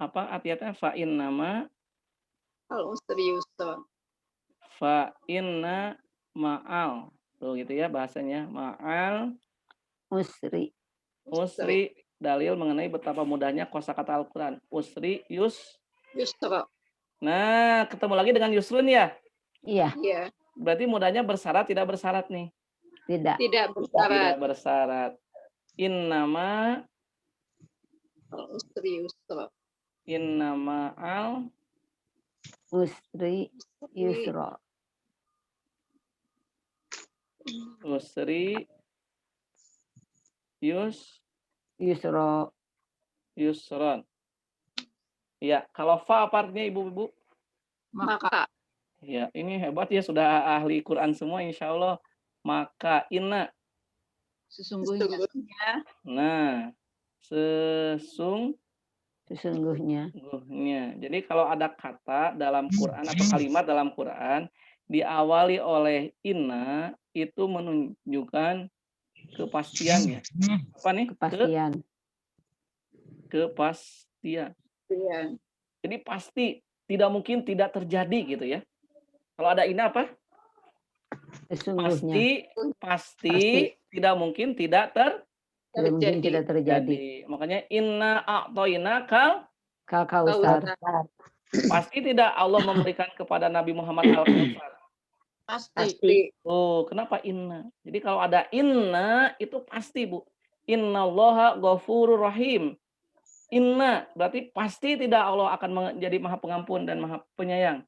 Apa ayatnya? Fa'in nama Fa'inna ma'al. Tuh gitu ya bahasanya. Ma'al usri dalil mengenai betapa mudahnya kosakata Al-Qur'an. Usri, Yusra. Nah, ketemu lagi dengan yusrun ya. Iya, Iya. Berarti mudahnya bersyarat tidak bersyarat nih. tidak. Tidak Tidak bersyarat. bersyarat. Innama Usri yusra. al Usri yusra. usri Yusra. yusron. Ya, kalau fa apa artinya ibu-ibu? Maka. Ya, ini hebat ya, sudah ahli Quran semua insya Allah. Maka inna. Sesungguhnya. Nah, Sesungguhnya. sesungguhnya. Jadi kalau ada kata dalam Quran atau kalimat dalam Quran diawali oleh inna, itu menunjukkan kepastiannya. Apa nih? Kepastian. Kepastian. Iya. Jadi pasti, tidak mungkin tidak terjadi gitu ya. Kalau ada inna apa? Sesungguhnya. Pasti tidak mungkin tidak Tidak mungkin tidak terjadi. terjadi. Makanya inna a'toina kal, Kal Kausar. pasti tidak Allah memberikan kepada Nabi Muhammad Al-Kautsar. Pasti. Oh, kenapa inna? Jadi kalau ada inna itu pasti, Bu. Innallaha ghafurur rahim. Inna berarti pasti tidak Allah akan menjadi Maha Pengampun dan Maha Penyayang.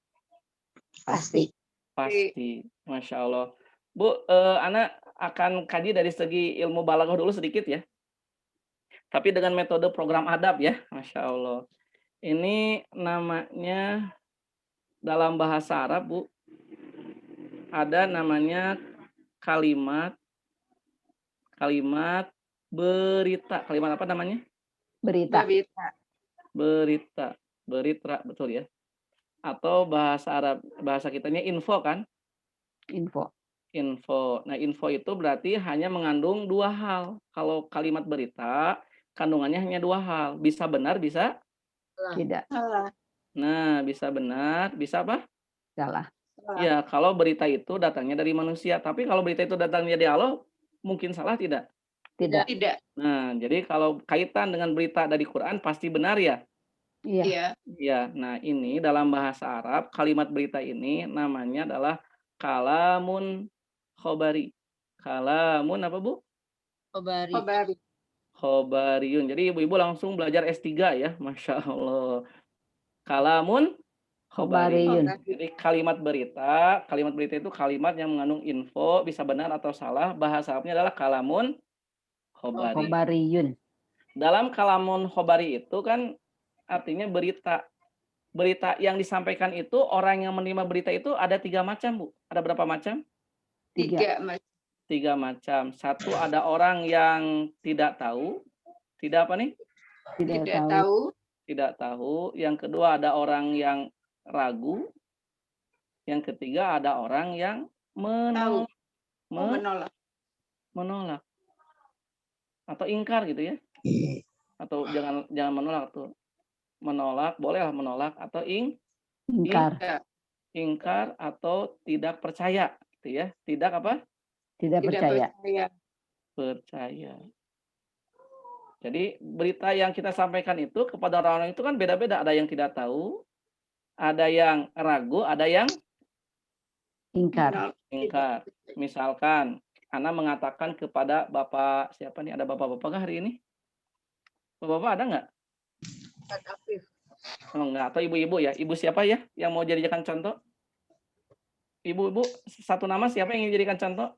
Pasti. Pasti. Masya Allah. Bu, Ana akan kaji dari segi ilmu balaghah dulu sedikit ya. Tapi dengan metode program adab ya. Masya Allah. Ini namanya dalam bahasa Arab, Bu. Ada namanya kalimat berita. Kalimat apa namanya? Berita. Berita, betul ya. Atau bahasa Arab, bahasa kitanya info kan? Info. Nah, info itu berarti hanya mengandung dua hal. Kalau kalimat berita, kandungannya hanya dua hal. Bisa benar, bisa? Tidak. Nah, bisa benar, bisa apa? Salah. Ya, kalau berita itu datangnya dari manusia. Tapi kalau berita itu datangnya dari Allah, mungkin salah tidak? Tidak. Nah, jadi kalau kaitan dengan berita dari Quran pasti benar ya? Iya. Ya, nah ini dalam bahasa Arab kalimat berita ini namanya adalah kalamun khobari. Kalamun apa, Bu? Khobariyun. Jadi ibu-ibu langsung belajar S3 ya, Masya Allah. Kalamun khobariyun. Jadi kalimat berita itu kalimat yang mengandung info, bisa benar atau salah. Bahasa Arabnya adalah kalamun khobari. Khobariyun. Dalam kalamun khobari itu kan artinya berita. Berita yang disampaikan itu, orang yang menerima berita itu ada 3 macam, Bu. Ada berapa macam? 3 macam. Satu, ada orang yang tidak tahu. Tidak apa nih? Tidak tahu. Yang kedua, ada orang yang ragu. Yang ketiga, ada orang yang menolak. Atau ingkar gitu ya. Atau jangan menolak tuh. Menolak, bolehlah menolak atau ingkar atau tidak percaya gitu ya. Tidak apa? Tidak percaya. Percaya. Jadi berita yang kita sampaikan itu kepada orang-orang itu kan beda-beda. Ada yang tidak tahu, ada yang ragu, ada yang Ingkar. Misalkan Ana mengatakan kepada Bapak, siapa nih? Ada Bapak-bapak nggak hari ini? Bapak-bapak ada nggak? Oh, enggak, atau ibu-ibu ya? Ibu siapa ya yang mau jadikan contoh? Ibu-ibu, satu nama siapa yang ingin jadikan contoh?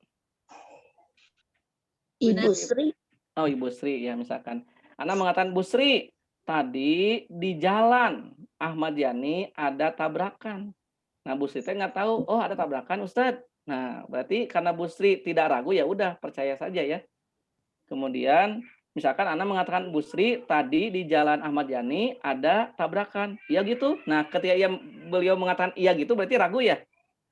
Ibu Sri. Oh, Ibu Sri ya misalkan. Ana mengatakan, Bu Sri, tadi di jalan Ahmad Yani ada tabrakan. Nah, Bu Sri nggak tahu, oh ada tabrakan Ustadz. Nah, berarti karena Bu Sri tidak ragu, ya udah percaya saja ya. Kemudian misalkan Ana mengatakan, Bu Sri, tadi di jalan Ahmad Yani ada tabrakan. Iya gitu. Nah, ketika beliau mengatakan iya gitu, berarti ragu ya?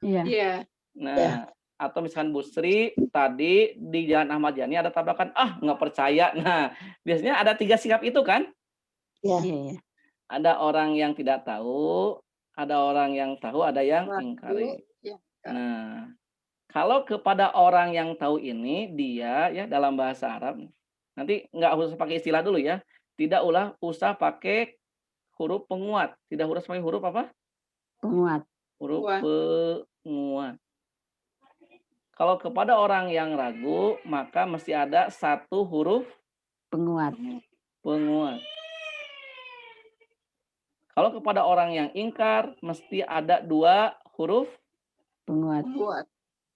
Iya. Nah, atau misalkan Bu Sri, tadi di jalan Ahmad Yani ada tabrakan. Ah, nggak percaya. Nah, biasanya ada 3 sikap itu kan? Iya. Ada orang yang tidak tahu, ada orang yang tahu, ada yang ingkari. Nah, kalau kepada orang yang tahu ini, dia ya dalam bahasa Arab, Nanti nggak usah pakai istilah dulu ya. Tidak usah pakai huruf penguat. Tidak harus pakai huruf apa? Penguat. Huruf Penguat. penguat. Kalau kepada orang yang ragu, maka mesti ada satu huruf Penguat. penguat. Kalau kepada orang yang ingkar, mesti ada dua huruf Penguat. Penguat.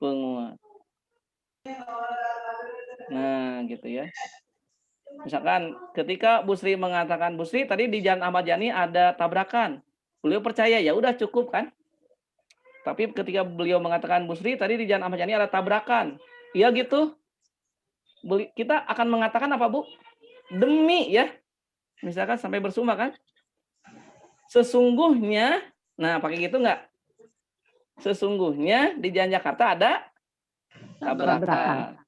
penguat. Nah, gitu ya. Misalkan ketika Bu Sri mengatakan, Bu Sri tadi di Jalan Ahmad Yani ada tabrakan. Beliau percaya, ya udah cukup kan. Tapi ketika beliau mengatakan, Bu Sri tadi di Jalan Ahmad Yani ada tabrakan. Iya gitu. Kita akan mengatakan apa, Bu? Demi ya. Misalkan sampai bersumma kan. Sesungguhnya, nah pakai gitu enggak? Sesungguhnya di Jalan Jakarta ada tabrakan.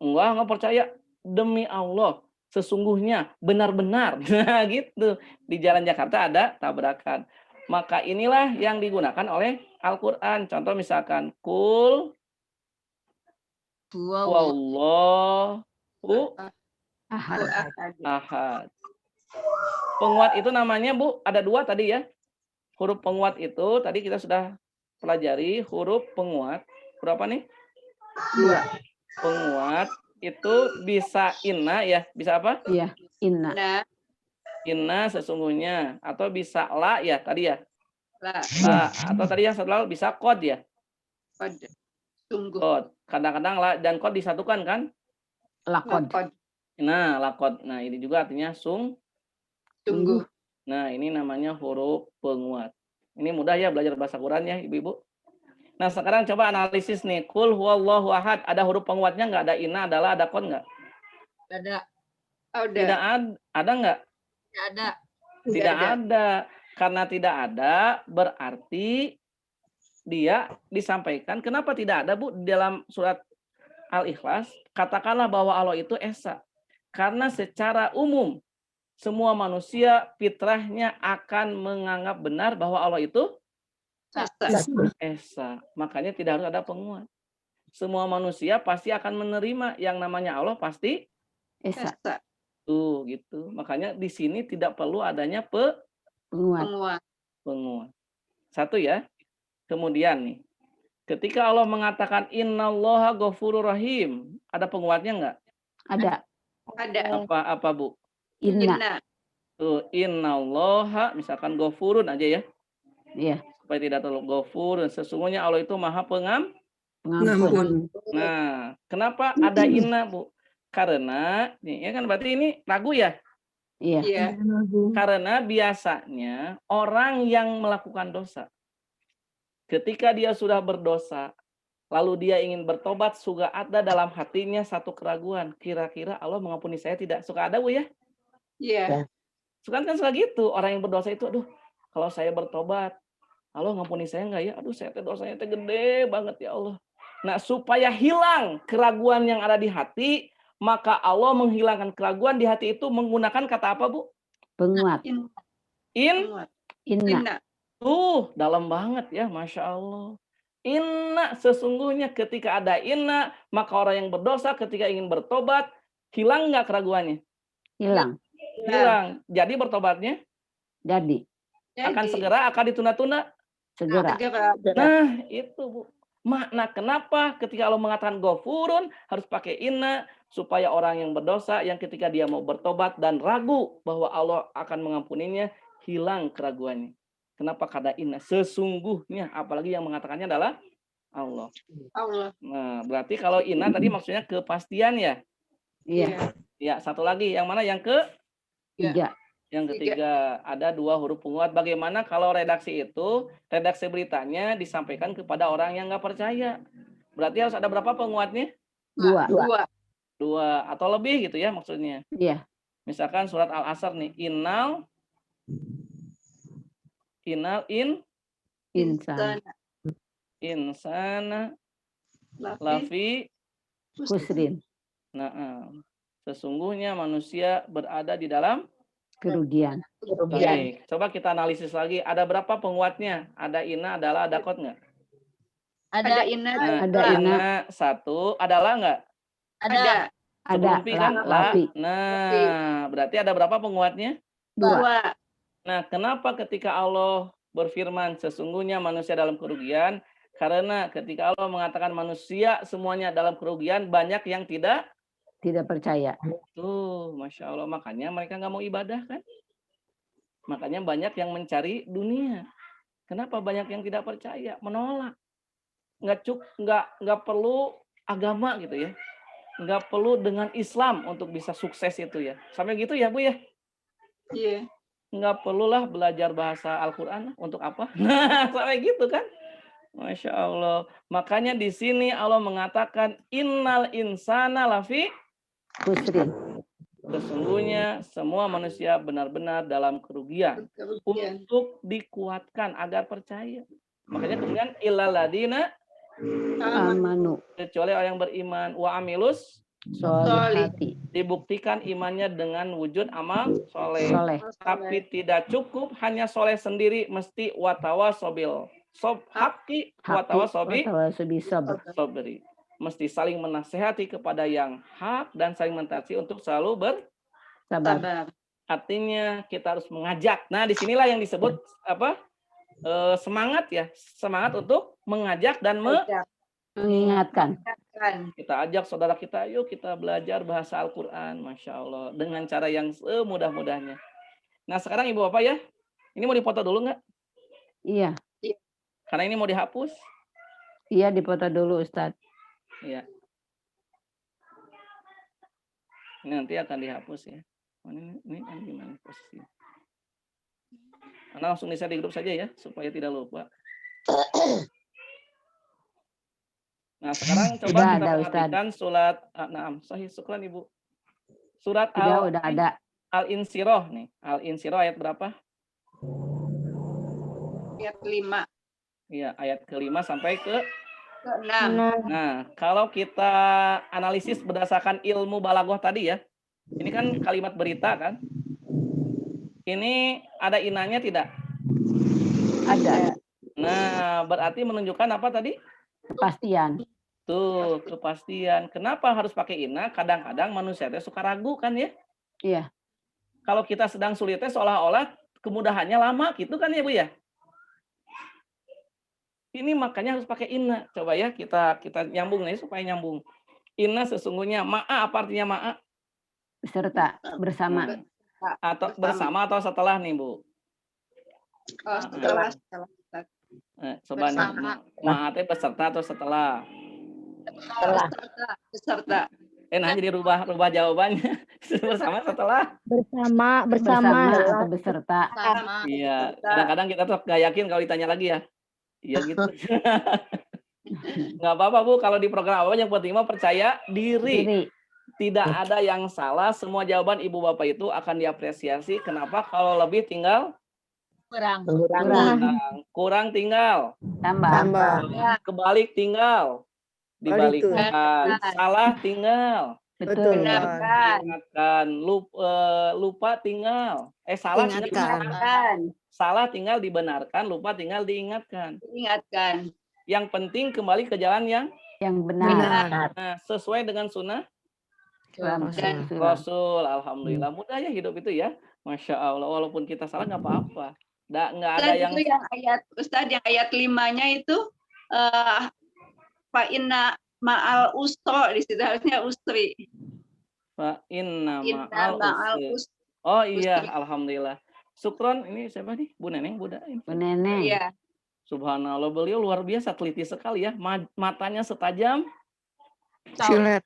Enggak percaya. Demi Allah, sesungguhnya benar-benar. Nah, gitu. Di Jalan Jakarta ada tabrakan. Maka inilah yang digunakan oleh Al-Qur'an. Contoh misalkan kul wallahu ahad. Penguat itu namanya, Bu, ada dua tadi ya. Huruf penguat itu tadi kita sudah pelajari huruf penguat. Huruf apa nih? Dua. Penguat itu bisa inna ya, bisa apa? Iya, inna. Nah, Inna sesungguhnya, atau bisa la ya tadi ya. lah. La, atau tadi yang setelah bisa kod ya. Kod. Sungguh. Kod. Kadang-kadang la dan kod disatukan kan? Lakod. Kod. Nah, lakod. Nah, ini juga artinya Sungguh. Nah, ini namanya huruf penguat. Ini mudah ya belajar bahasa Quran ya, Ibu-ibu. Nah, sekarang coba analisis nih. Kul huwallahu ahad. Ada huruf penguatnya nggak? Ada inna, adalah, ada kod nggak? Ada. Ada. Tidak ada nggak? Ada. Tidak ada. Karena tidak ada, berarti dia disampaikan. Kenapa tidak ada, Bu? Di dalam surat Al-Ikhlas, katakanlah bahwa Allah itu esa. Karena secara umum, semua manusia fitrahnya akan menganggap benar bahwa Allah itu esa. Makanya tidak harus ada penguat. Semua manusia pasti akan menerima yang namanya Allah pasti Esa. tuh gitu. Makanya di sini tidak perlu adanya Penguat. penguat. Satu ya. Kemudian nih, ketika Allah mengatakan innallaha ghafurur rahim, ada penguatnya enggak? Ada. Ada. Apa Bu? Inna. Tuh innallaha misalkan ghafurun aja ya. Iya. Supaya tidak terlalu ghafurun. Sesungguhnya Allah itu Maha Pengampun. Nah, kenapa ada inna, Bu? Karena nih ya kan berarti ini ragu ya? Iya. Iya. Karena biasanya orang yang melakukan dosa ketika dia sudah berdosa, lalu dia ingin bertobat, suka ada dalam hatinya satu keraguan. Kira-kira Allah mengampuni saya tidak? Suka ada, Bu ya? Iya. Suka kan suka gitu. Orang yang berdosa itu, aduh, kalau saya bertobat, Allah mengampuni saya enggak ya? Aduh, saya dosanya gede banget ya Allah. Nah, supaya hilang keraguan yang ada di hati, maka Allah menghilangkan keraguan di hati itu menggunakan kata apa, Bu? Penguat. Penguat. Inna. Dalam banget ya, Masya Allah. Inna, sesungguhnya ketika ada inna, maka orang yang berdosa ketika ingin bertobat, hilang nggak keraguannya? Hilang. Hilang. Jadi bertobatnya? Jadi. Akan segera, akan ditunda-tunda? Segera. Nah, itu Bu. Makna kenapa ketika Allah mengatakan ghafurun, harus pakai inna, supaya orang yang berdosa, yang ketika dia mau bertobat dan ragu bahwa Allah akan mengampuninya, hilang keraguannya. Kenapa kata inna? Sesungguhnya, apalagi yang mengatakannya adalah Allah. Nah, berarti kalau inna tadi maksudnya kepastian ya? Iya. Ya, satu lagi. Yang mana? Yang Tiga. Yang ketiga, ada dua huruf penguat. Bagaimana kalau redaksi itu, redaksi beritanya disampaikan kepada orang yang nggak percaya? Berarti harus ada berapa penguatnya? Dua atau lebih gitu ya maksudnya. Iya. Misalkan surat Al-Asr nih, innal insana lafi Khusrin. Nah, sesungguhnya manusia berada di dalam Kerugian. Baik, coba kita analisis lagi. Ada berapa penguatnya? Ada inna, adalah, ada kod nggak? Ada inna. Nah, Ada inna satu, adalah nggak? Ada. Ada Sebelum fi kan lafi. Nah, berarti ada berapa penguatnya? 2. Nah, kenapa ketika Allah berfirman sesungguhnya manusia dalam kerugian? Karena ketika Allah mengatakan manusia semuanya dalam kerugian, banyak yang tidak percaya. Tuh, Masya Allah. Makanya mereka nggak mau ibadah kan? Makanya banyak yang mencari dunia. Kenapa banyak yang tidak percaya? Menolak. Nggak perlu agama gitu ya. Nggak perlu dengan Islam untuk bisa sukses itu ya. Sampai gitu ya Bu ya? Iya. Nggak perlulah belajar bahasa Al-Quran untuk apa? Nah, sampai gitu kan? Masya Allah. Makanya di sini Allah mengatakan innal insana lafi Khusrin. sesungguhnya semua manusia benar-benar dalam kerugian. Untuk dikuatkan agar percaya. Makanya kemudian illal ladina Amanu. kecuali orang yang beriman wa amilus Solihati. dibuktikan imannya dengan wujud amal soleh. Soleh. Tapi tidak cukup hanya soleh sendiri, mesti watawasobil haki watawasobi sobri. Mesti saling menasehati kepada yang hak dan saling mentasi untuk selalu Sabar. Artinya kita harus mengajak. Nah, disinilah yang disebut apa? Semangat ya, semangat untuk mengajak dan Mengingatkan. kita ajak saudara kita, yuk kita belajar bahasa Al-Quran, Masya Allah, dengan cara yang semudah-mudahnya. Nah, sekarang Ibu Bapak ya, ini mau dipoto dulu nggak? Iya. Karena ini mau dihapus. Iya, dipoto dulu Ustadz. Iya. Ini nanti akan dihapus ya. Ini gimana posisinya? Karena langsung bisa di grup saja ya, supaya tidak lupa. Nah, sekarang coba Udah kita ada, perhatikan surat sahih syukran Ibu. Surat Udah ada. Al-Insyirah nih. Al-Insyirah ayat berapa? Ayat 5. Iya, ayat ke-5 sampai ke 6. Nah, kalau kita analisis berdasarkan ilmu balaghah tadi ya. Ini kan kalimat berita kan? Ini ada inanya tidak? Ada. Nah, berarti menunjukkan apa tadi? Kepastian. Tuh, kepastian. Kenapa harus pakai ina? Kadang-kadang manusia itu suka ragu kan ya? Iya. Kalau kita sedang sulitnya seolah-olah kemudahannya lama gitu kan ya Bu ya? Ini makanya harus pakai inna. Coba ya kita nyambung nih supaya nyambung. Inna sesungguhnya ma'a apa artinya ma'a? Beserta, bersama. Atau bersama atau setelah nih Bu? Setelah. Coba nih, ma'a itu beserta atau setelah? Beserta. Nah jadi rubah jawabannya. Bersama setelah? Bersama Atau beserta. Iya, kadang-kadang kita tuh gak yakin kalau ditanya lagi ya. Iya gitu. Nggak apa-apa Bu, kalau di program apa yang penting mah percaya diri. Tidak ada yang salah, semua jawaban Ibu Bapak itu akan diapresiasi. Kenapa? Kalau lebih tinggal kurang tinggal Tambah. kebalik tinggal dibalikkan, salah tinggal Betul. ingatkan, lupa tinggal salah tinggal dibenarkan. Salah tinggal dibenarkan, lupa tinggal diingatkan. Yang penting kembali ke jalan yang benar. Nah, sesuai dengan sunnah Rasul. Alhamdulillah mudah ya hidup itu ya, Masya Allah. Walaupun kita salah nggak apa-apa. Nggak ada yang ayat Ustadz yang ayat 5-nya itu fa inna ma'al usra, di situ harusnya usri. Fa inna ma'al usri. Oh iya, alhamdulillah. Sukron ini siapa nih? Bu Neneng, Bu Neneng. Iya. Subhanallah, beliau luar biasa teliti sekali ya. Matanya setajam Silet.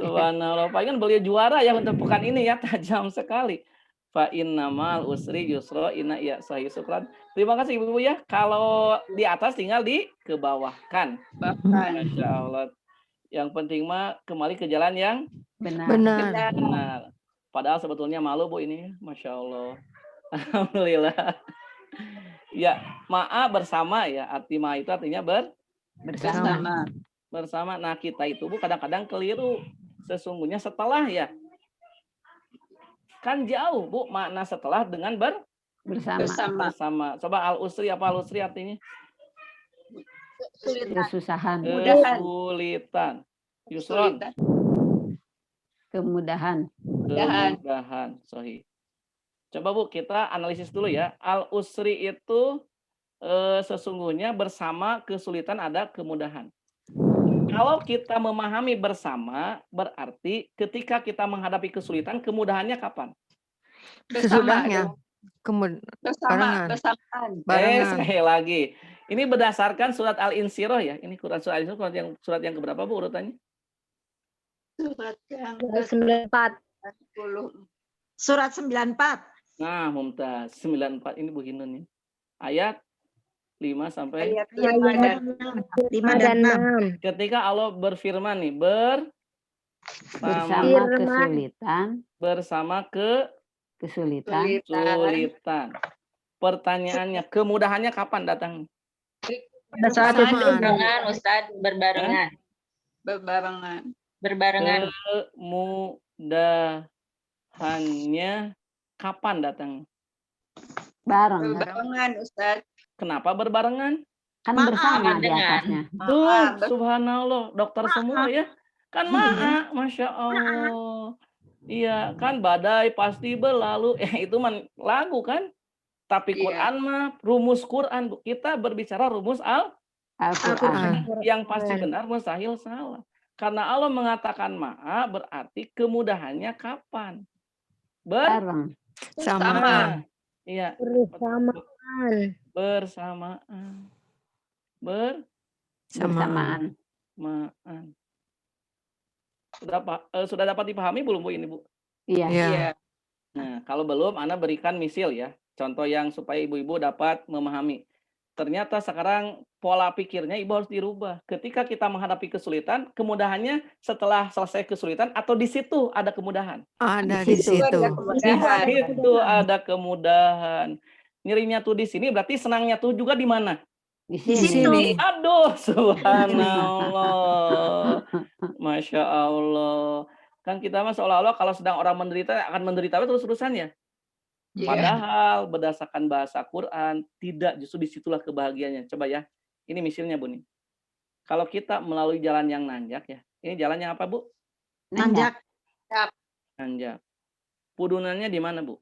Subhanallah, paling beliau juara ya untuk pekan ini ya, tajam sekali. Fa innamal usri yusra, inna ya sahih syukran. Terima kasih Ibu ya. Kalau di atas tinggal di kebawahkan. Masya Allah. Yang penting mah kembali ke jalan yang benar. Padahal sebetulnya malu Bu ini, Masya Allah. Alhamdulillah. Ya, ma'a bersama ya. Arti ma'a itu artinya bersama. Nah kita itu Bu kadang-kadang keliru. Sesungguhnya setelah ya. Kan jauh Bu makna setelah dengan bersama. Coba al-usri apa al-usri artinya? Kesusahan. Kesulitan. Yusron. kesulitan. Kemudahan. Kemudahan. Sahih. Coba Bu, kita analisis dulu ya. Al-usri itu sesungguhnya bersama kesulitan ada kemudahan. Kalau kita memahami bersama, berarti ketika kita menghadapi kesulitan, kemudahannya kapan? Sesudahnya. Bersamaan. Sekali lagi. Ini berdasarkan surat Al-Insyirah ya. Ini Quran surat Al-Insyirah surat yang keberapa Bu urutannya? Surat yang 94. 10. Surat 94. Nah, mumtaz. 94 ini Bu Hinun nih. Ayat 5 sampai Ayat 5 dan 5 dan 6. ketika Allah berfirman nih, Bersama kesulitan. bersama Kesulitan. kesulitan. Pertanyaannya, kemudahannya kapan datang? Pada saat itu Berbarengan, Ustadz, berbarengan. Berbarengan. Kemudahannya kapan datang? Bareng. berbarengan, Ustaz. Kenapa berbarengan? Kan bersama di atasnya. Tuh, subhanallah, dokter semua ya. Kan ma'a, Masya Allah. Iya, kan badai pasti berlalu. Itu lagu kan? Tapi Quran mah rumus Quran. Bu. Kita berbicara rumus Al-Quran. yang pasti benar, mustahil salah. Karena Allah mengatakan ma'a berarti kemudahannya kapan? Bareng. Sama. Iya. Bersamaan. Bersamaan. Sudah dapat dipahami belum Bu ini Bu? Iya. Iya. Nah, kalau belum, Anda berikan misil ya. Contoh yang supaya ibu-ibu dapat memahami. Ternyata sekarang pola pikirnya ibu harus dirubah. Ketika kita menghadapi kesulitan, kemudahannya setelah selesai kesulitan atau di situ ada kemudahan. Ada di situ. Itu ada kemudahan. Nyerinya tuh di sini, berarti senangnya tuh juga di mana? Di Di sini. situ. Aduh, subhanallah. Masya Allah. Kan kita mah seolah-olah kalau sedang orang menderita, akan menderita terus-terusan ya. Padahal berdasarkan bahasa Quran, tidak, justru disitulah kebahagiaannya. Coba ya, ini misalnya Bu nih. Kalau kita melalui jalan yang nanjak ya, ini jalan yang apa Bu? Nanjak. Nanjak. Pudunannya di mana Bu?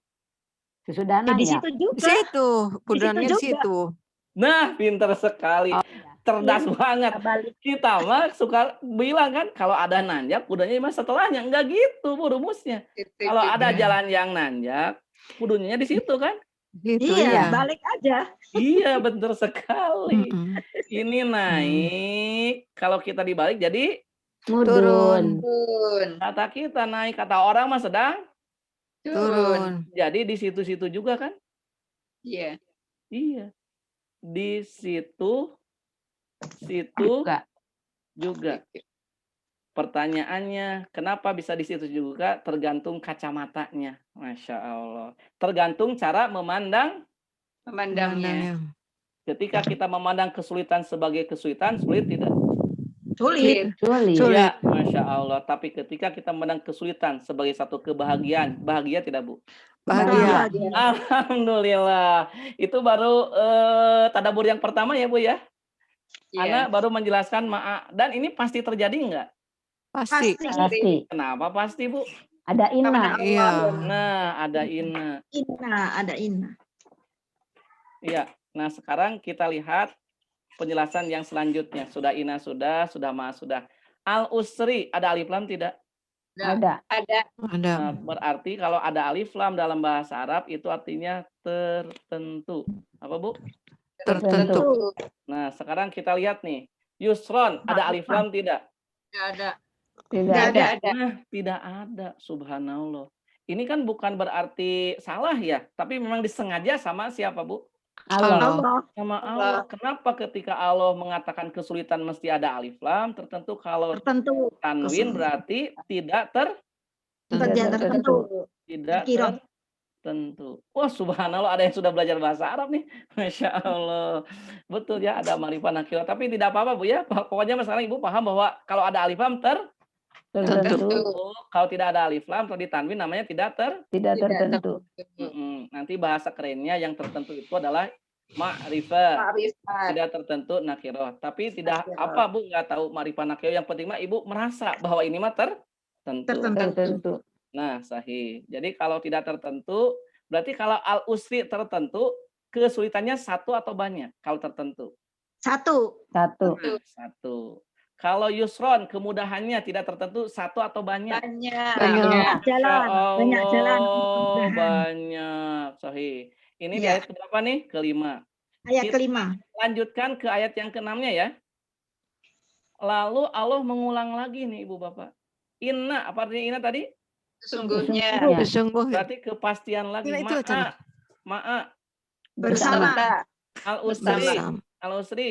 Sesudah Di nanjak. situ Di juga. situ. Pudrannya di juga. situ. Nah, pinter sekali. Cerdas banget. Kita mah suka bilang kan, kalau ada nanjak, pudunnya mah setelahnya. Enggak gitu Bu rumusnya. Kalau ada jalan yang nanjak, pudunnya di situ kan? Gitu Iya, ya. balik aja. Iya, betul sekali. Ini naik, kalau kita dibalik jadi Mudun. kata kita naik, kata orang mah sedang Turun. jadi di situ-situ juga kan? Iya. Iya. Di situ juga. Pertanyaannya, kenapa bisa di situ juga? Tergantung kacamatanya. Masya Allah. Tergantung cara Memandangnya. ketika kita memandang kesulitan sebagai kesulitan, sulit tidak? Sulit. Iya, Masya Allah. Tapi ketika kita memandang kesulitan sebagai satu kebahagiaan, bahagia tidak Bu? Bahagia. Alhamdulillah. Itu baru tadabbur yang pertama ya Bu ya? Ana baru menjelaskan ma'a. Dan ini pasti terjadi enggak? Pasti. Pasti. Kenapa pasti Bu? Ada inna. Iya. Nah, ada inna. Ada inna. Iya. Nah, sekarang kita lihat penjelasan yang selanjutnya. Sudah inna, sudah ma, sudah. Al-usri, ada alif lam tidak? Ada. Nah, berarti kalau ada alif lam dalam bahasa Arab itu artinya tertentu. Apa Bu? Tertentu. Nah, sekarang kita lihat nih. Yusron, ada alif lam tidak? Tidak ada. Nah, tidak ada. Subhanallah. Ini kan bukan berarti salah ya, tapi memang disengaja sama siapa Bu? Allah. Sama Allah. Kenapa ketika Allah mengatakan kesulitan mesti ada alif lam? Tertentu kalau Tertentu. tanwin berarti tidak Tertentu. tertentu. Wah, subhanallah, ada yang sudah belajar bahasa Arab nih. Masya Allah. Betul ya, ada ma'rifah nakirah. Tapi tidak apa-apa Bu ya. Pokoknya sekarang Ibu paham bahwa kalau ada alif lam Tertentu. kalau tidak ada alif lam atau ditanwin namanya tidak Tidak tertentu. Nanti bahasa kerennya yang tertentu itu adalah Ma'rifah. Ma'rifat. Tidak tertentu nakiroh. Tapi tidak Nakiroh. apa Bu, nggak tahu ma'rifah nakiroh. Yang penting mah Ibu merasa bahwa ini mah tertentu. Tertentu. Nah, sahih. Jadi kalau tidak tertentu, berarti kalau al-usri tertentu, kesulitannya satu atau banyak kalau tertentu? Satu. Satu. Nah, satu. Kalau yusron, kemudahannya tidak tertentu, satu atau banyak? Banyak. Banyak. Jalan. Banyak jalan untuk Allah, kemudahan. banyak. Sahih. Ini di Iya. ayat keberapa nih? Kelima. Ayat Kita kelima. lanjutkan ke ayat yang keenamnya ya. Lalu Allah mengulang lagi nih Ibu Bapak. Inna, apa artinya inna tadi? Sesungguhnya. Sesungguhnya. Berarti kepastian lagi. Ini itu, Chan. Ma'a. Bersama. Al-usri. Bersama. Al-usri.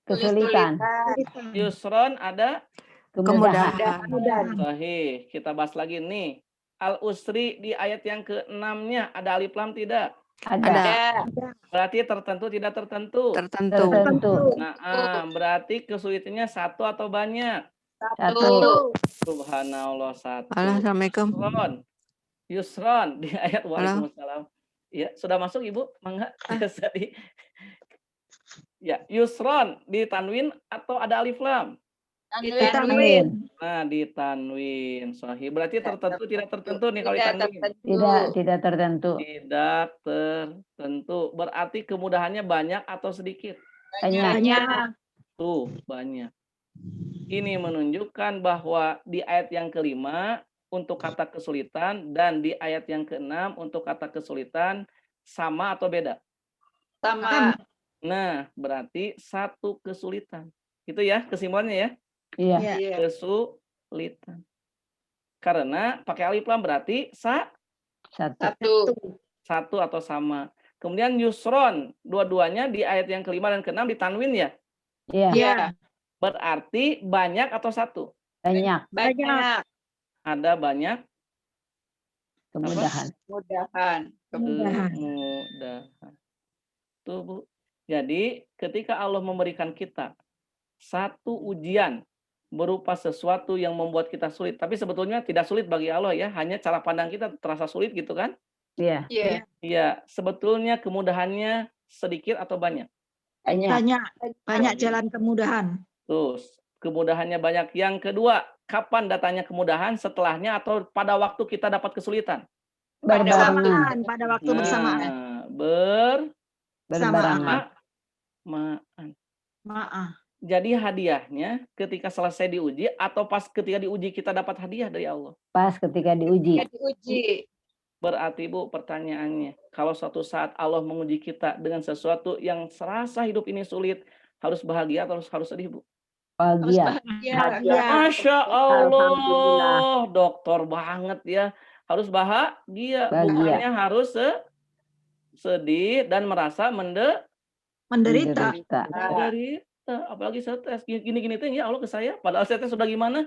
Kesulitan. Yusron ada. Kemudahan. Kemudahan. Sahih. Kita bahas lagi nih. Al-usri di ayat yang ke-6-nya ada alif lam tidak? Ada. Berarti tertentu tidak tertentu. Tertentu. Tertentu. Nah, berarti kesulitannya satu atau banyak? Satu. Subhanallah, satu. Assalamualaikum. Yusron di ayat Waalaikumsalam. Ya, sudah masuk Ibu? Mangga. Tadi. Ya, yusron di tanwin atau ada alif lam? Tanwin. Nah, di tanwin. Sahih. Berarti tertentu tidak tertentu nih kalau di tanwin. Tidak tertentu. Tidak tertentu. Berarti kemudahannya banyak atau sedikit? Banyak. Tuh, banyak. Ini menunjukkan bahwa di ayat yang kelima untuk kata kesulitan dan di ayat yang keenam untuk kata kesulitan sama atau beda? Sama. Nah, berarti satu kesulitan. Itu ya kesimpulannya ya. Iya. Iya. Kesulitan. Karena pakai alif lam berarti Satu. satu atau sama. Kemudian yusron, dua-duanya di ayat yang kelima dan keenam ditanwin ya. Iya. Iya. Berarti banyak atau satu? Banyak. Banyak. Ada banyak Kemudahan. Kemudahan. Kemudahan. Tuh Bu. Jadi ketika Allah memberikan kita satu ujian berupa sesuatu yang membuat kita sulit, tapi sebetulnya tidak sulit bagi Allah ya, hanya cara pandang kita terasa sulit gitu kan? Iya. Iya. Iya, sebetulnya kemudahannya sedikit atau banyak? Banyak. Banyak jalan kemudahan. Terus kemudahannya banyak. Yang kedua, kapan datanya kemudahan? Setelahnya atau pada waktu kita dapat kesulitan? Berbarengan. Pada waktu bersamaan. Berbarengan. Maaf. Jadi hadiahnya ketika selesai diuji atau pas ketika diuji kita dapat hadiah dari Allah? Pas ketika diuji. Diuji. Berarti Bu, pertanyaannya, kalau suatu saat Allah menguji kita dengan sesuatu yang serasa hidup ini sulit, harus bahagia atau harus sedih Bu? Bahagia. Masya Allah, Alhamdulillah. dokter banget ya. Harus bahagia, Bahagia. bukannya harus sedih dan merasa Menderita. Menderita. menderita. Apalagi saya tes gini-gini tuh ya Allah ke saya. Padahal saya tes sudah gimana?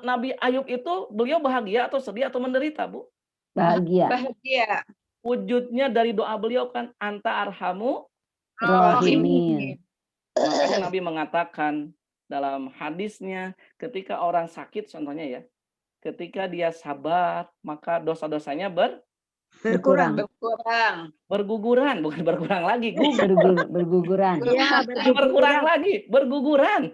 Nabi Ayub itu beliau bahagia atau sedih atau menderita Bu? Bahagia. Bahagia. Wujudnya dari doa beliau kan anta arhamu. Rahimin. Makanya Nabi mengatakan dalam hadisnya ketika orang sakit contohnya ya, ketika dia sabar maka dosa-dosanya Berkurang. berguguran, bukan berkurang lagi, Berguguran. Iya, berkurang lagi, berguguran.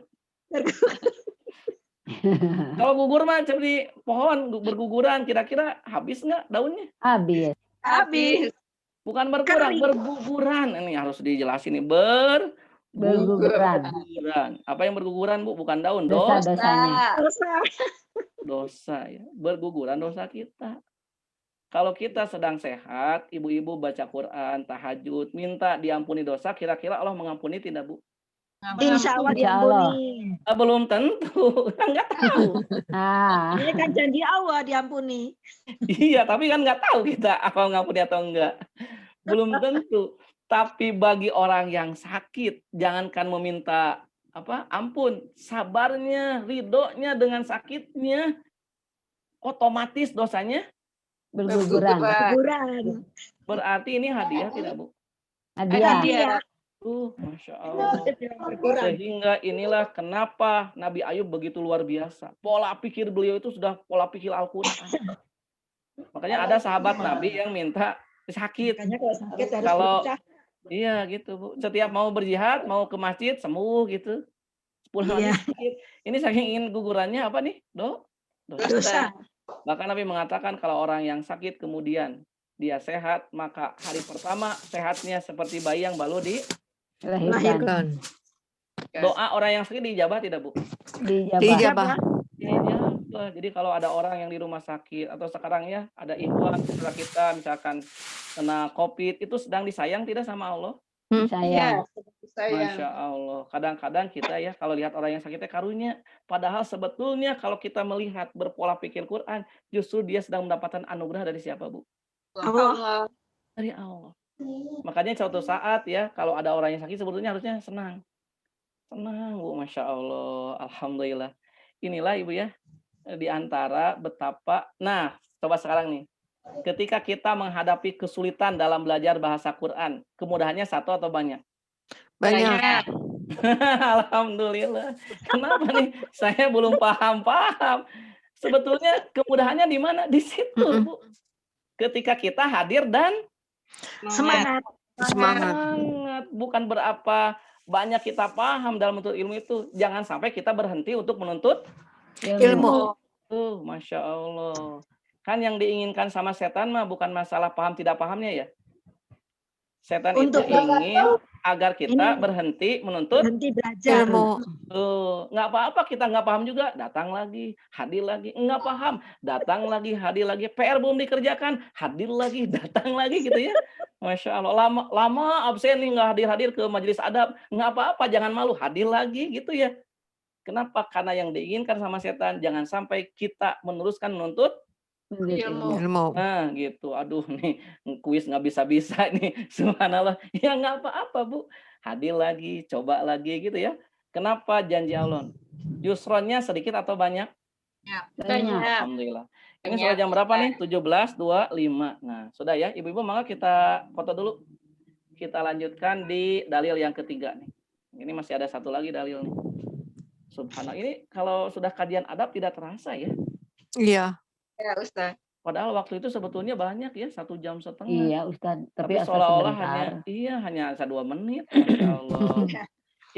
Kalau gugur mah seperti pohon berguguran, kira-kira habis nggak daunnya? Habis. Habis. Bukan berkurang, Kering. berguguran. Ini harus dijelasin nih, Berguguran. Apa yang berguguran Bu? Bukan daun, Dosa-dosanya. dosa ya. Berguguran dosa kita. Kalau kita sedang sehat, ibu-ibu baca Quran, tahajud, minta diampuni dosa, kira-kira Allah mengampuni tidak Bu? Insya Allah Insya Allah. diampuni. Belum tentu, kan nggak tahu. Ini kan janji Allah diampuni. Iya, tapi kan nggak tahu kita apa mengampuni atau enggak. Belum tentu. Tapi bagi orang yang sakit, jangankan meminta ampun, sabarnya, ridhonya dengan sakitnya, otomatis dosanya Berguguran. Kuburan. berarti ini hadiah tidak Bu? Hadiah. Masya Allah. Sehingga inilah kenapa Nabi Ayub begitu luar biasa. Pola pikir beliau itu sudah pola pikir Al-Quran. Makanya ada sahabat Nabi yang minta sakit. Makanya kalau sakit harus Kalau berusaha. Iya gitu Bu. Setiap mau berjihad, mau ke masjid sembuh gitu. Pulang lagi Iya. sakit. Ini saking ingin gugurannya apa nih? Dosa. Dosa. Bahkan Nabi mengatakan kalau orang yang sakit kemudian dia sehat, maka hari pertama sehatnya seperti bayi yang baru Lahirkan. doa orang yang sakit dijabah tidak Bu? Dijabah. Dijabah. Jadi kalau ada orang yang di rumah sakit atau sekarang ya ada ikhwan saudara kita misalkan kena COVID itu sedang disayang tidak sama Allah? Saya. Masya Allah. Kadang-kadang kita ya kalau lihat orang yang sakitnya karunia. Padahal sebetulnya kalau kita melihat berpola pikir Quran, justru dia sedang mendapatkan anugerah dari siapa Bu? Allah. Dari Allah. Makanya suatu saat ya kalau ada orang yang sakit sebetulnya harusnya senang. Senang Bu, Masya Allah. Alhamdulillah. Inilah Ibu ya, di antara betapa. Nah, coba sekarang nih. Ketika kita menghadapi kesulitan dalam belajar bahasa Quran, kemudahannya satu atau banyak? Banyak. Alhamdulillah. Kenapa nih? Saya belum paham. Sebetulnya kemudahannya di mana? Di situ, Bu. Ketika kita hadir dan Semangat. Semangat. bukan berapa banyak kita paham dalam menuntut ilmu itu. Jangan sampai kita berhenti untuk menuntut Ilmu. tuh, Masya Allah. Kan yang diinginkan sama setan mah bukan masalah paham tidak pahamnya ya. Setan Untuk itu ingin agar kita berhenti menuntut berhenti belajar. Ilmu. tuh. Nggak apa-apa kita nggak paham juga, datang lagi, hadir lagi. Nggak paham, datang lagi, hadir lagi. PR belum dikerjakan, hadir lagi, datang lagi gitu ya. Masya Allah, lama absen nih nggak hadir-hadir ke majelis adab. Nggak apa-apa, jangan malu, hadir lagi gitu ya. Kenapa? Karena yang diinginkan sama setan, jangan sampai kita meneruskan menuntut Ilmu. nah gitu. Aduh nih kuis nggak bisa-bisa nih. Subhanallah. Ya nggak apa-apa Bu. Hadir lagi, coba lagi gitu ya. Kenapa janji Allah? Yusronnya sedikit atau banyak? Banyak. Alhamdulillah. Ini sudah jam berapa nih? 17.25. Nah sudah ya. Ibu-ibu maka kita foto dulu. Kita lanjutkan di dalil yang ketiga nih. Ini masih ada satu lagi dalil nih. Subhanallah. Ini kalau sudah kajian adab tidak terasa ya. Iya. Ya, Ustaz. Padahal waktu itu sebetulnya banyak ya, 1,5 jam. Iya Ustaz, tapi asal seolah-olah sebentar. hanya 2 menit. Masya Allah.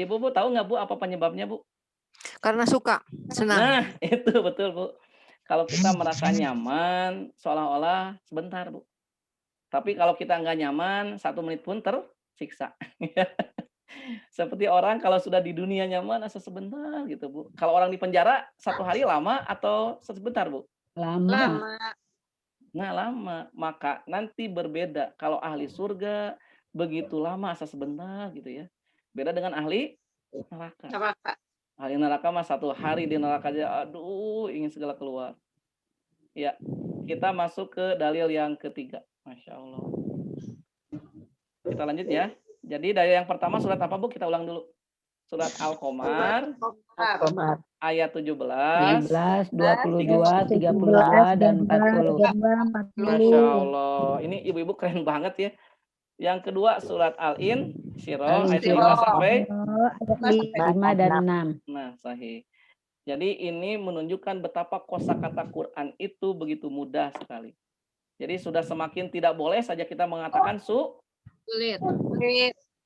Ibu Bu tahu nggak Bu apa penyebabnya Bu? Karena suka, senang. Nah itu betul Bu. Kalau kita merasa nyaman, seolah-olah sebentar Bu. Tapi kalau kita nggak nyaman, 1 menit pun tersiksa. Seperti orang kalau sudah di dunia nyaman, asa sebentar gitu Bu. Kalau orang di penjara 1 hari lama atau sebentar Bu? Lama. Nah lama, maka nanti berbeda. Kalau ahli surga begitu lama asa sebentar gitu ya. Beda dengan ahli neraka. Ahli neraka mah 1 hari di neraka aja, aduh ingin segala keluar. Ya, kita masuk ke dalil yang ketiga. Masya Allah. Kita lanjut ya. Jadi dalil yang pertama surat apa Bu? Kita ulang dulu. Surat Al-Qamar ayat 17, 16, 22, 32, dan 40. Masya Allah. Ini ibu-ibu keren banget ya. Yang kedua surat Al-Insyirah ayat 5 sampai 5 dan 6. Nah, sahih. Jadi ini menunjukkan betapa kosakata Quran itu begitu mudah sekali. Jadi sudah semakin tidak boleh saja kita mengatakan sulit.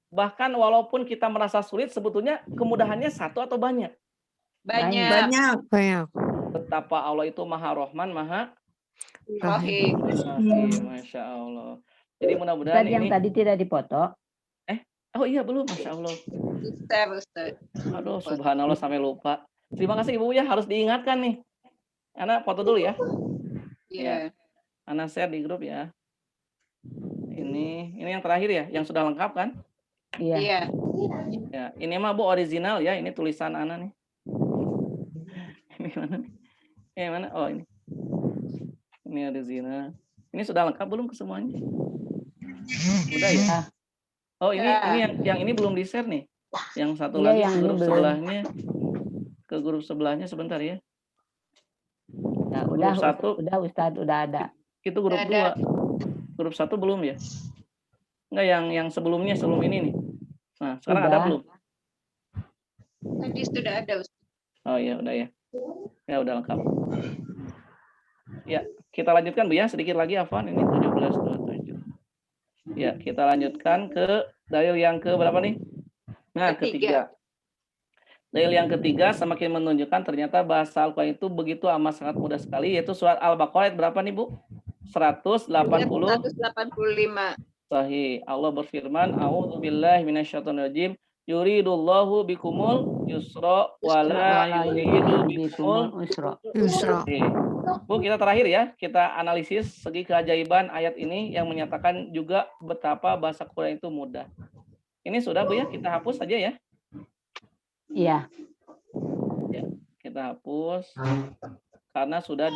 Bahkan walaupun kita merasa sulit, sebetulnya kemudahannya satu atau banyak? Banyak. Betapa Allah itu Maha Rahman, Maha Rahim. Masya Allah. Jadi mudah-mudahan Ustaz, yang tadi tidak dipoto. Oh iya belum, Masya Allah. Ustaz. Aduh, subhanallah sampai lupa. Terima kasih Ibu ya, harus diingatkan nih. Anak foto dulu ya. Iya. Anak share di grup ya. Ini yang terakhir ya, yang sudah lengkap kan? Iya. Ya, ini mah Bu original ya, ini tulisan Ana nih. Ini mana nih? Mana? Oh ini. Ini original. Ini sudah lengkap belum ke semuanya? Udah ya? Oh ini yang ini belum di-share nih. Yang satu lagi ke grup sebelahnya. Ke grup sebelahnya sebentar ya. Nah, udah Ustaz, udah ada. Itu grup 2. Grup 1 belum ya? Enggak, yang sebelum ini nih. Nah, sekarang ada belum? Tadi sudah ada, Ustaz. Oh iya, udah ya. Ya udah lengkap. Ya, kita lanjutkan Bu ya, sedikit lagi Afwan, ini 17:27. Ya, kita lanjutkan ke dalil yang ke berapa nih? Nah, ketiga. Dalil yang ketiga semakin menunjukkan ternyata bahasa Al-Quran itu begitu amat sangat mudah sekali, yaitu surat Al-Baqarah ayat berapa nih, Bu? 185. Sahih. Allah berfirman, A'udzubillahi minasyaitonirrajim. Yuridullahu bikumul yusra wala yuridu bikumul Yusra. Bu, kita terakhir ya, kita analisis segi keajaiban ayat ini yang menyatakan juga betapa bahasa Quran itu mudah. Ini sudah, Bu ya, kita hapus saja ya. Iya. Ya, kita hapus karena sudah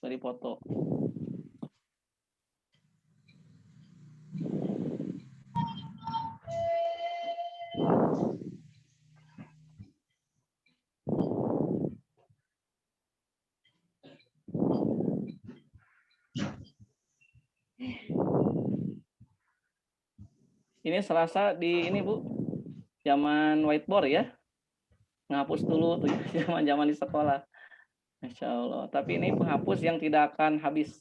dipoto. Ini serasa di ini, Bu, zaman whiteboard ya, ngapus dulu tuh zaman di sekolah. Masya Allah. Tapi ini penghapus yang tidak akan habis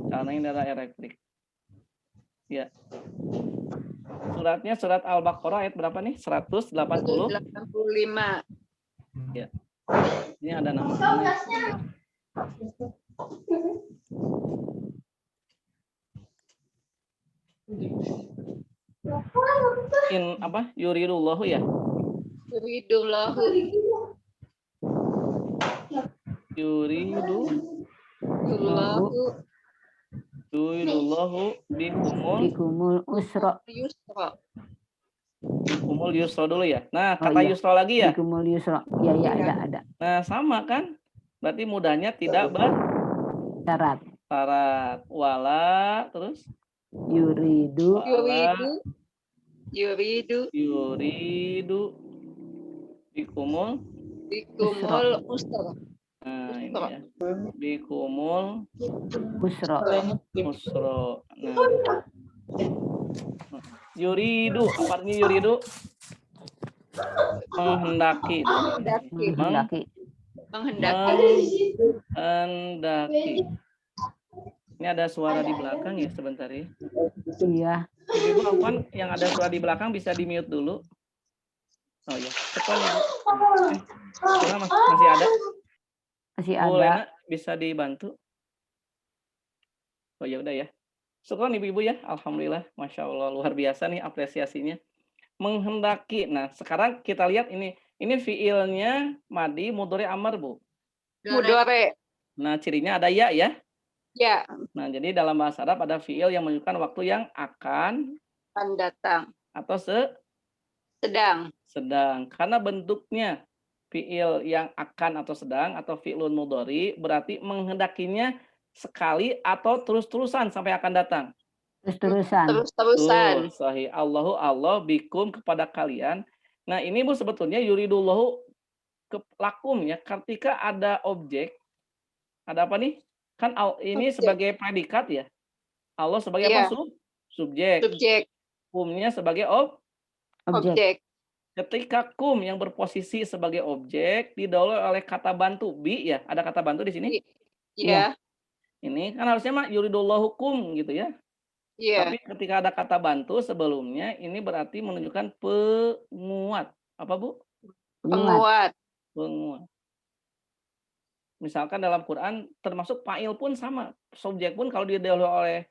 karena ini adalah elektrik. Ya. Suratnya surat Al-Baqarah ayat berapa nih? 185. Ya. Ini ada namanya. Yuridullahu ya? Yuridullahu bikumul usra. Bikumul yusra dulu ya. Nah, kata yusra lagi ya? Bikumul yusra. Iya, ada. Nah, sama kan? Berarti mudahnya tidak Syarat. Wala terus Yuridu bikumul usra. Nah, ini ya. Bikumul usra. Nah. Yuridu, apa artinya yuridu? Menghendaki. Ini ada suara di belakang ya, sebentar ya. Iya. Ibu Afwan, yang ada suara di belakang bisa di mute dulu. Oh ya, cepat Ibu. Masih ada? Masih Bu ada. Lena, bisa dibantu? Oh ya udah ya. Syukur Ibu-ibu ya, alhamdulillah, masya Allah, luar biasa nih apresiasinya. Menghendaki. Nah, sekarang kita lihat ini fiilnya madi mudhari amr, Bu. Mudhari. Nah, cirinya ada ya. Ya. Nah, jadi dalam bahasa Arab ada fiil yang menunjukkan waktu yang akan datang atau sedang. Karena bentuknya fiil yang akan atau sedang atau fi'lun mudhari berarti menghendakinya sekali atau terus-terusan sampai akan datang. Terus-terusan. Sahih. Allah bikum kepada kalian. Nah, ini Bu sebetulnya yuridullahu lakum ya. Ketika ada objek, ada apa nih? Kan ini sebagai predikat ya. Allah sebagai apa? Subjek. Kumnya sebagai objek. Ketika kum yang berposisi sebagai objek didahului oleh kata bantu bi ya. Ada kata bantu di sini? Iya. Ini kan harusnya mah yuridullahu kum gitu ya. Iya. Tapi ketika ada kata bantu sebelumnya ini berarti menunjukkan penguat. Apa, Bu? Penguat. Misalkan dalam Quran termasuk fa'il pun sama. Subjek pun kalau didahului oleh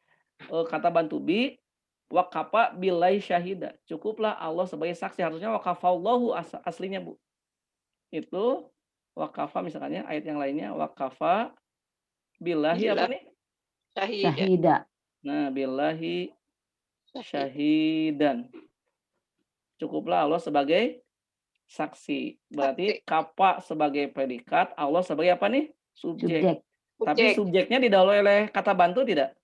kata bantu bi, waqafa billahi syahida. Cukuplah Allah sebagai saksi. Harusnya waqafallahu aslinya, Bu. Itu waqafa misalnya ayat yang lainnya waqafa billahi apa nih? Syahida. Nah, billahi syahidan. Cukuplah Allah sebagai saksi. Berarti kapa sebagai predikat, Allah sebagai apa nih? Subjek. Tapi subjeknya didahului oleh kata bantu tidak?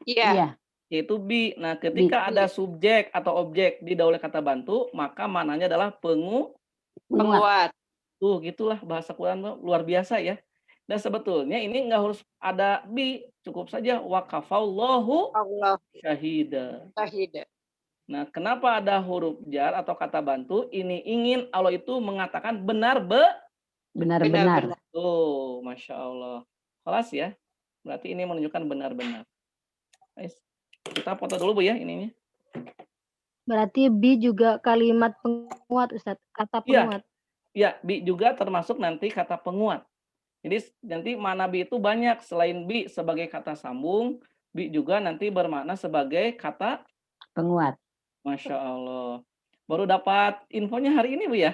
Iya. Yaitu bi. Nah, ketika ada subjek atau objek didahului kata bantu, maka mananya adalah penguat. Tuh, gitulah bahasa Quran luar biasa ya. Dan sebetulnya ini nggak harus ada bi, cukup saja waqafallahu syahida. Nah, kenapa ada huruf jar atau kata bantu? Ini ingin Allah itu mengatakan benar. Benar. Tuh, masya Allah. Kelas ya. Berarti ini menunjukkan benar-benar. Kita foto dulu Bu ya ininya. Berarti bi juga kalimat penguat Ustaz, kata penguat. Iya, bi juga termasuk nanti kata penguat. Jadi nanti makna bi itu banyak, selain bi sebagai kata sambung, bi juga nanti bermakna sebagai kata Penguat. Masya Allah. Baru dapat infonya hari ini Bu ya?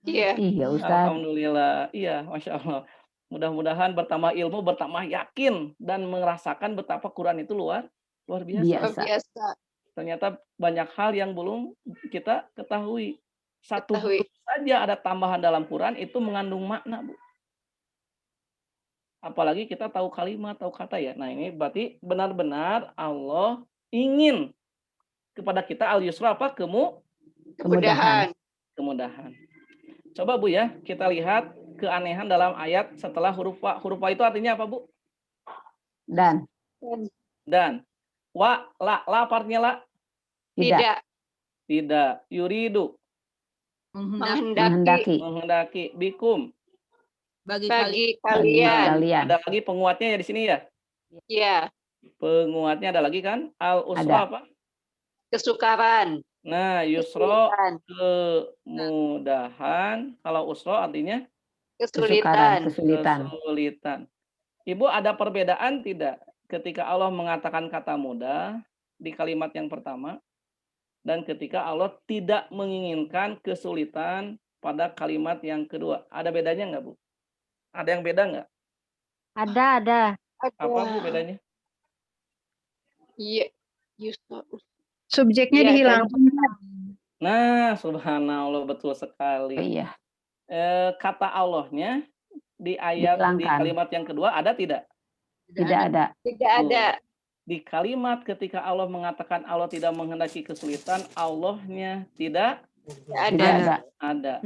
Iya. Iya Ustaz. Alhamdulillah. Iya, Masya Allah. Mudah-mudahan bertambah ilmu, bertambah yakin, dan merasakan betapa Quran itu luar biasa. Biasa. Ternyata banyak hal yang belum kita ketahui. Satu huruf saja ada tambahan dalam Quran itu mengandung makna, Bu. Apalagi kita tahu kalimat, tahu kata ya. Nah ini berarti benar-benar Allah ingin kepada kita al-yusra apa? Kemudahan. Kemudahan. Coba Bu ya, kita lihat keanehan dalam ayat setelah huruf wa. Huruf wa itu artinya apa Bu? Dan. Wa, la partnya la? Tidak. Yuridu. Menghendaki. Bikum. Bagi kalian. Ada lagi penguatnya ya di sini ya? Iya. Penguatnya ada lagi kan? Al-usra apa? Kesukaran. Nah, yusro kemudahan. Kalau usro artinya? Kesulitan. Ibu ada perbedaan tidak ketika Allah mengatakan kata mudah di kalimat yang pertama dan ketika Allah tidak menginginkan kesulitan pada kalimat yang kedua? Ada bedanya nggak Bu? Ada yang beda nggak? Ada. Apa Bu bedanya? Iya. Subjeknya dihilangkan. Nah, subhanallah, betul sekali. Iya. Kata Allahnya di ayat di kalimat yang kedua ada tidak? Tidak ada. Tidak ada. Di kalimat ketika Allah mengatakan Allah tidak menghendaki kesulitan, Allahnya tidak ada.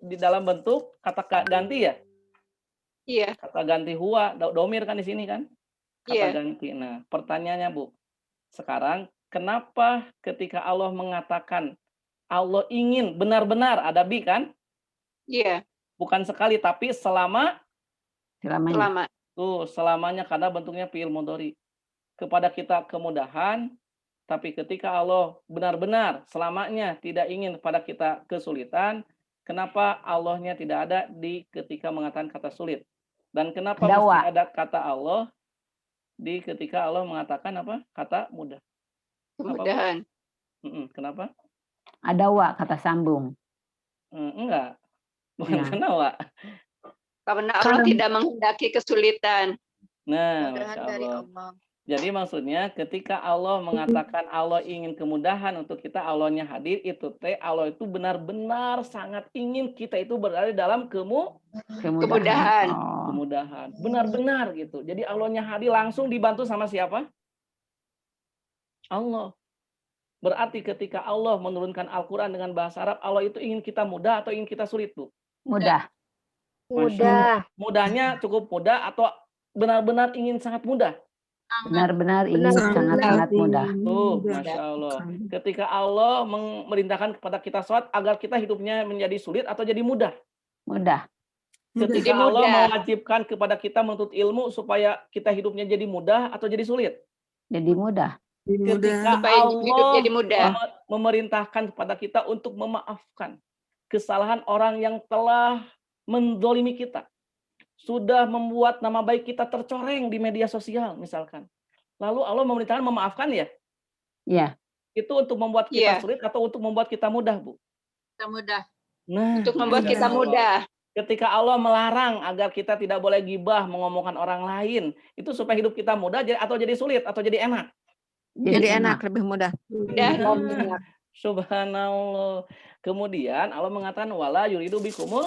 Di dalam bentuk kata ganti ya? Iya. Kata ganti huwa, domir kan di sini kan? Kata ganti. Nah, pertanyaannya Bu, sekarang kenapa ketika Allah mengatakan Allah ingin benar-benar ada bi kan? Iya. Bukan sekali tapi selamanya. Selamanya karena bentuknya fi'il mudhari. Kepada kita kemudahan, tapi ketika Allah benar-benar selamanya tidak ingin pada kita kesulitan, kenapa Allahnya tidak ada di ketika mengatakan kata sulit? Dan kenapa mesti ada kata Allah di ketika Allah mengatakan apa? Kata mudah. Kemudahan. Kenapa? Ada wa kata sambung. Enggak. Bukan karena wa. Karena Allah tidak menghendaki kesulitan. Nah, Masya Allah. Jadi maksudnya ketika Allah mengatakan Allah ingin kemudahan untuk kita, Allahnya hadir, itu Allah itu benar-benar sangat ingin kita itu berada dalam kemudahan. Kemudahan. Benar-benar gitu. Jadi Allahnya hadir langsung dibantu sama siapa? Allah. Berarti ketika Allah menurunkan Al-Quran dengan bahasa Arab, Allah itu ingin kita mudah atau ingin kita sulit, Bu? Mudah. Mudahnya cukup mudah atau benar-benar ingin sangat mudah? Benar-benar ingin sangat-sangat mudah. Masya Allah. Ketika Allah memerintahkan kepada kita sholat agar kita hidupnya menjadi sulit atau jadi mudah? Mudah. Ketika Allah mewajibkan kepada kita menuntut ilmu supaya kita hidupnya jadi mudah atau jadi sulit? Jadi mudah. Ketika Allah memerintahkan kepada kita untuk memaafkan kesalahan orang yang telah menzalimi kita, sudah membuat nama baik kita tercoreng di media sosial misalkan. Lalu Allah memerintahkan memaafkan ya? Iya. Itu untuk membuat kita sulit atau untuk membuat kita mudah, Bu? Kita mudah. Nah, untuk membuat kita mudah. Ketika Allah melarang agar kita tidak boleh gibah, mengomongkan orang lain, itu supaya hidup kita mudah atau jadi sulit atau jadi enak? Jadi enak, lebih mudah. Subhanallah. Kemudian Allah mengatakan wala yuridu bikumul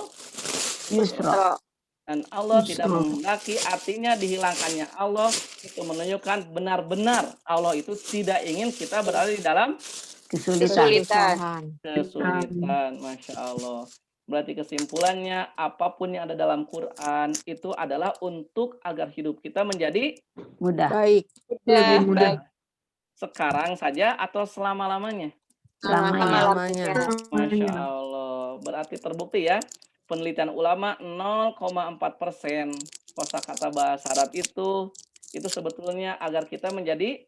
yusra. Dan Allah tidak menghendaki, artinya dihilangkannya Allah itu menunjukkan benar-benar Allah itu tidak ingin kita berada di dalam kesulitan. Masya Allah. Berarti kesimpulannya apapun yang ada dalam Quran itu adalah untuk agar hidup kita menjadi mudah. Baik. Lebih mudah. Sekarang saja atau selama-lamanya? Selama-lamanya. Masya Allah. Berarti terbukti ya. Penelitian ulama 0,4% kosakata bahasa Arab itu sebetulnya agar kita menjadi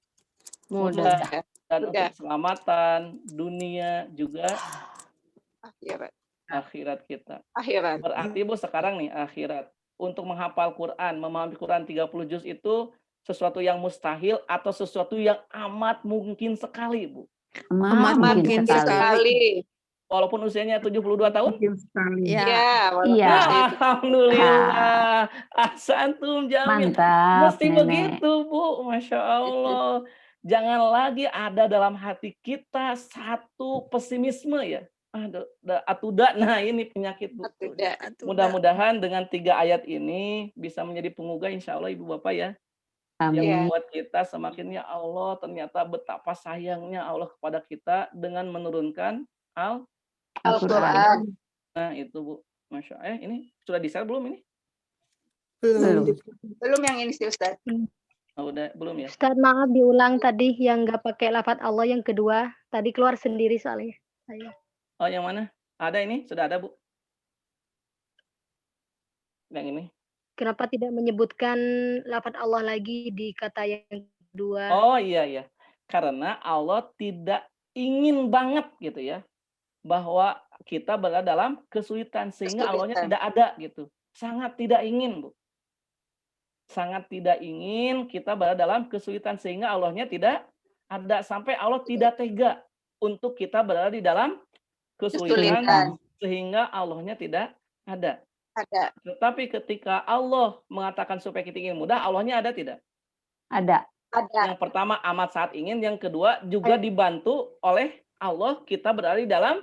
Mudah. mudah dan untuk keselamatan dunia juga akhirat kita. Berarti Bu sekarang nih akhirat. Untuk menghafal Quran, memahami Quran 30 juz itu sesuatu yang mustahil atau sesuatu yang amat mungkin sekali, Bu. Amat mungkin sekali. Walaupun usianya 72 tahun? Ya. Iya. Alhamdulillah. Ahsantum jami'. Mantap, Mesti Nenek. begitu, Bu. Masya Allah. Jangan lagi ada dalam hati kita satu pesimisme ya. Atuda. Nah ini penyakit, Bu. Mudah-mudahan dengan 3 ayat ini bisa menjadi pengugah insya Allah Ibu Bapak ya. Yang Amin. membuat kita semakin ya Allah ternyata betapa sayangnya Allah kepada kita dengan menurunkan Al-Quran. Nah itu Bu. Masya Allah. Ini sudah di-share belum ini? Belum yang ini sih Ustaz. Oh, udah belum ya? Ustaz, maaf diulang tadi yang nggak pakai lafadz Allah yang kedua. Tadi keluar sendiri soalnya. Oh yang mana? Ada ini? Sudah ada Bu? Yang ini? Kenapa tidak menyebutkan lafadz Allah lagi di kata yang kedua? Oh iya. Karena Allah tidak ingin banget gitu ya. Bahwa kita berada dalam kesulitan. Sehingga Allahnya tidak ada gitu. Sangat tidak ingin Bu. Sangat tidak ingin kita berada dalam kesulitan. Sehingga Allahnya tidak ada. Sampai Allah tidak tega untuk kita berada di dalam kesulitan. Sehingga Allahnya tidak ada. Tetapi ketika Allah mengatakan supaya kita ingin mudah, Allahnya ada tidak? Ada. Yang pertama amat saat ingin, yang kedua juga dibantu oleh Allah kita berada di dalam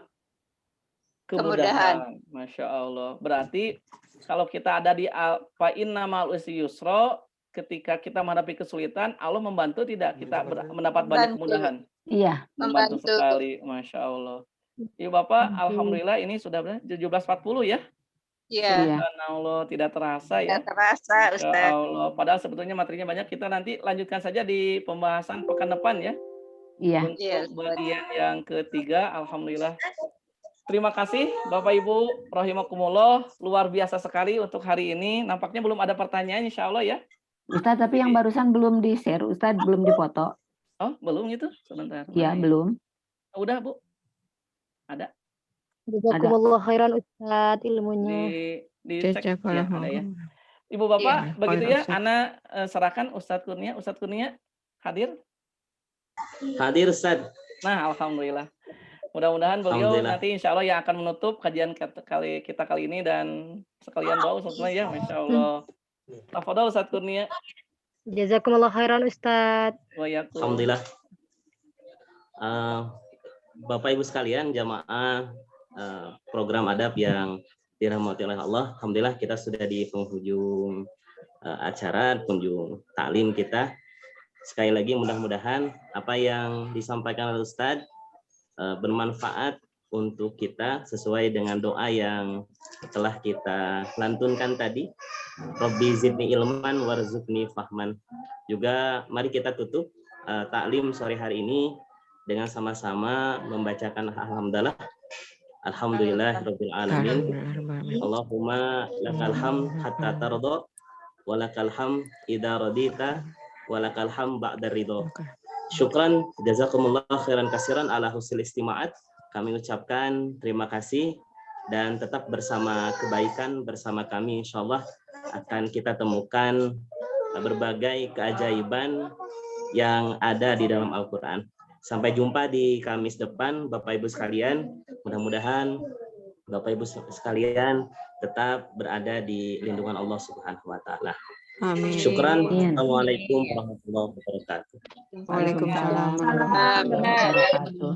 kemudahan. Masya Allah. Berarti kalau kita ada di fa inna ma'al usri yusra, ketika kita menghadapi kesulitan, Allah membantu tidak kita mendapat banyak kemudahan? Iya. Membantu sekali. Masya Allah. Ibu Bapak, alhamdulillah ini sudah 17.40 ya. Iya. Allah tidak terasa ya. Tidak terasa Ustaz. Allah. Padahal sebetulnya materinya banyak. Kita nanti lanjutkan saja di pembahasan pekan depan ya. Iya. Untuk bagian yang ketiga, alhamdulillah. Terima kasih Bapak Ibu rahimakumullah, luar biasa sekali untuk hari ini. Nampaknya belum ada pertanyaan insya Allah ya. Ustaz, tapi yang barusan belum di-share, Ustaz, belum dipoto. Oh, belum gitu? Sebentar. Iya, belum. Udah, Bu. Ada. Jazakumullah khairan Ustaz ilmunya. Dicek ya, ada ya. Ibu Bapak, begitu ya. Ana serahkan Ustadz Kurnia. Ustadz Kurnia hadir? Hadir Ustaz. Nah, alhamdulillah. Mudah-mudahan beliau nanti insya Allah yang akan menutup kajian kita kali ini dan sekalian doa Ustaz Kurnia ya, Masya Allah. Tafadhol Ustadz Kurnia. Jazakumullah khairan Ustaz. Alhamdulillah. Bapak Ibu sekalian, jamaah program adab yang dirahmati oleh Allah. Alhamdulillah kita sudah di penghujung acara, penghujung taklim kita. Sekali lagi mudah-mudahan apa yang disampaikan oleh Ustadz bermanfaat untuk kita sesuai dengan doa yang telah kita lantunkan tadi. Rabbi zidni ilman warzuqni fahman. Juga mari kita tutup taklim sore hari ini dengan sama-sama membacakan alhamdulillah. Alhamdulillah rabbil alamin. Allahumma lakal hamd hatta tarda wa lakal hamd idza radita wa lakal hamd ba'da ridha. Syukran jazakumullah khairan katsiran ala husnil istima'at. Kami ucapkan terima kasih dan tetap bersama kebaikan bersama kami insyaallah akan kita temukan berbagai keajaiban yang ada di dalam Al-Qur'an. Sampai jumpa di Kamis depan Bapak Ibu sekalian. Mudah-mudahan Bapak Ibu sekalian tetap berada di lindungan Allah Subhanahu wa taala. Amin. Syukran. Assalamualaikum warahmatullahi wabarakatuh. Waalaikumsalam warahmatullahi wabarakatuh.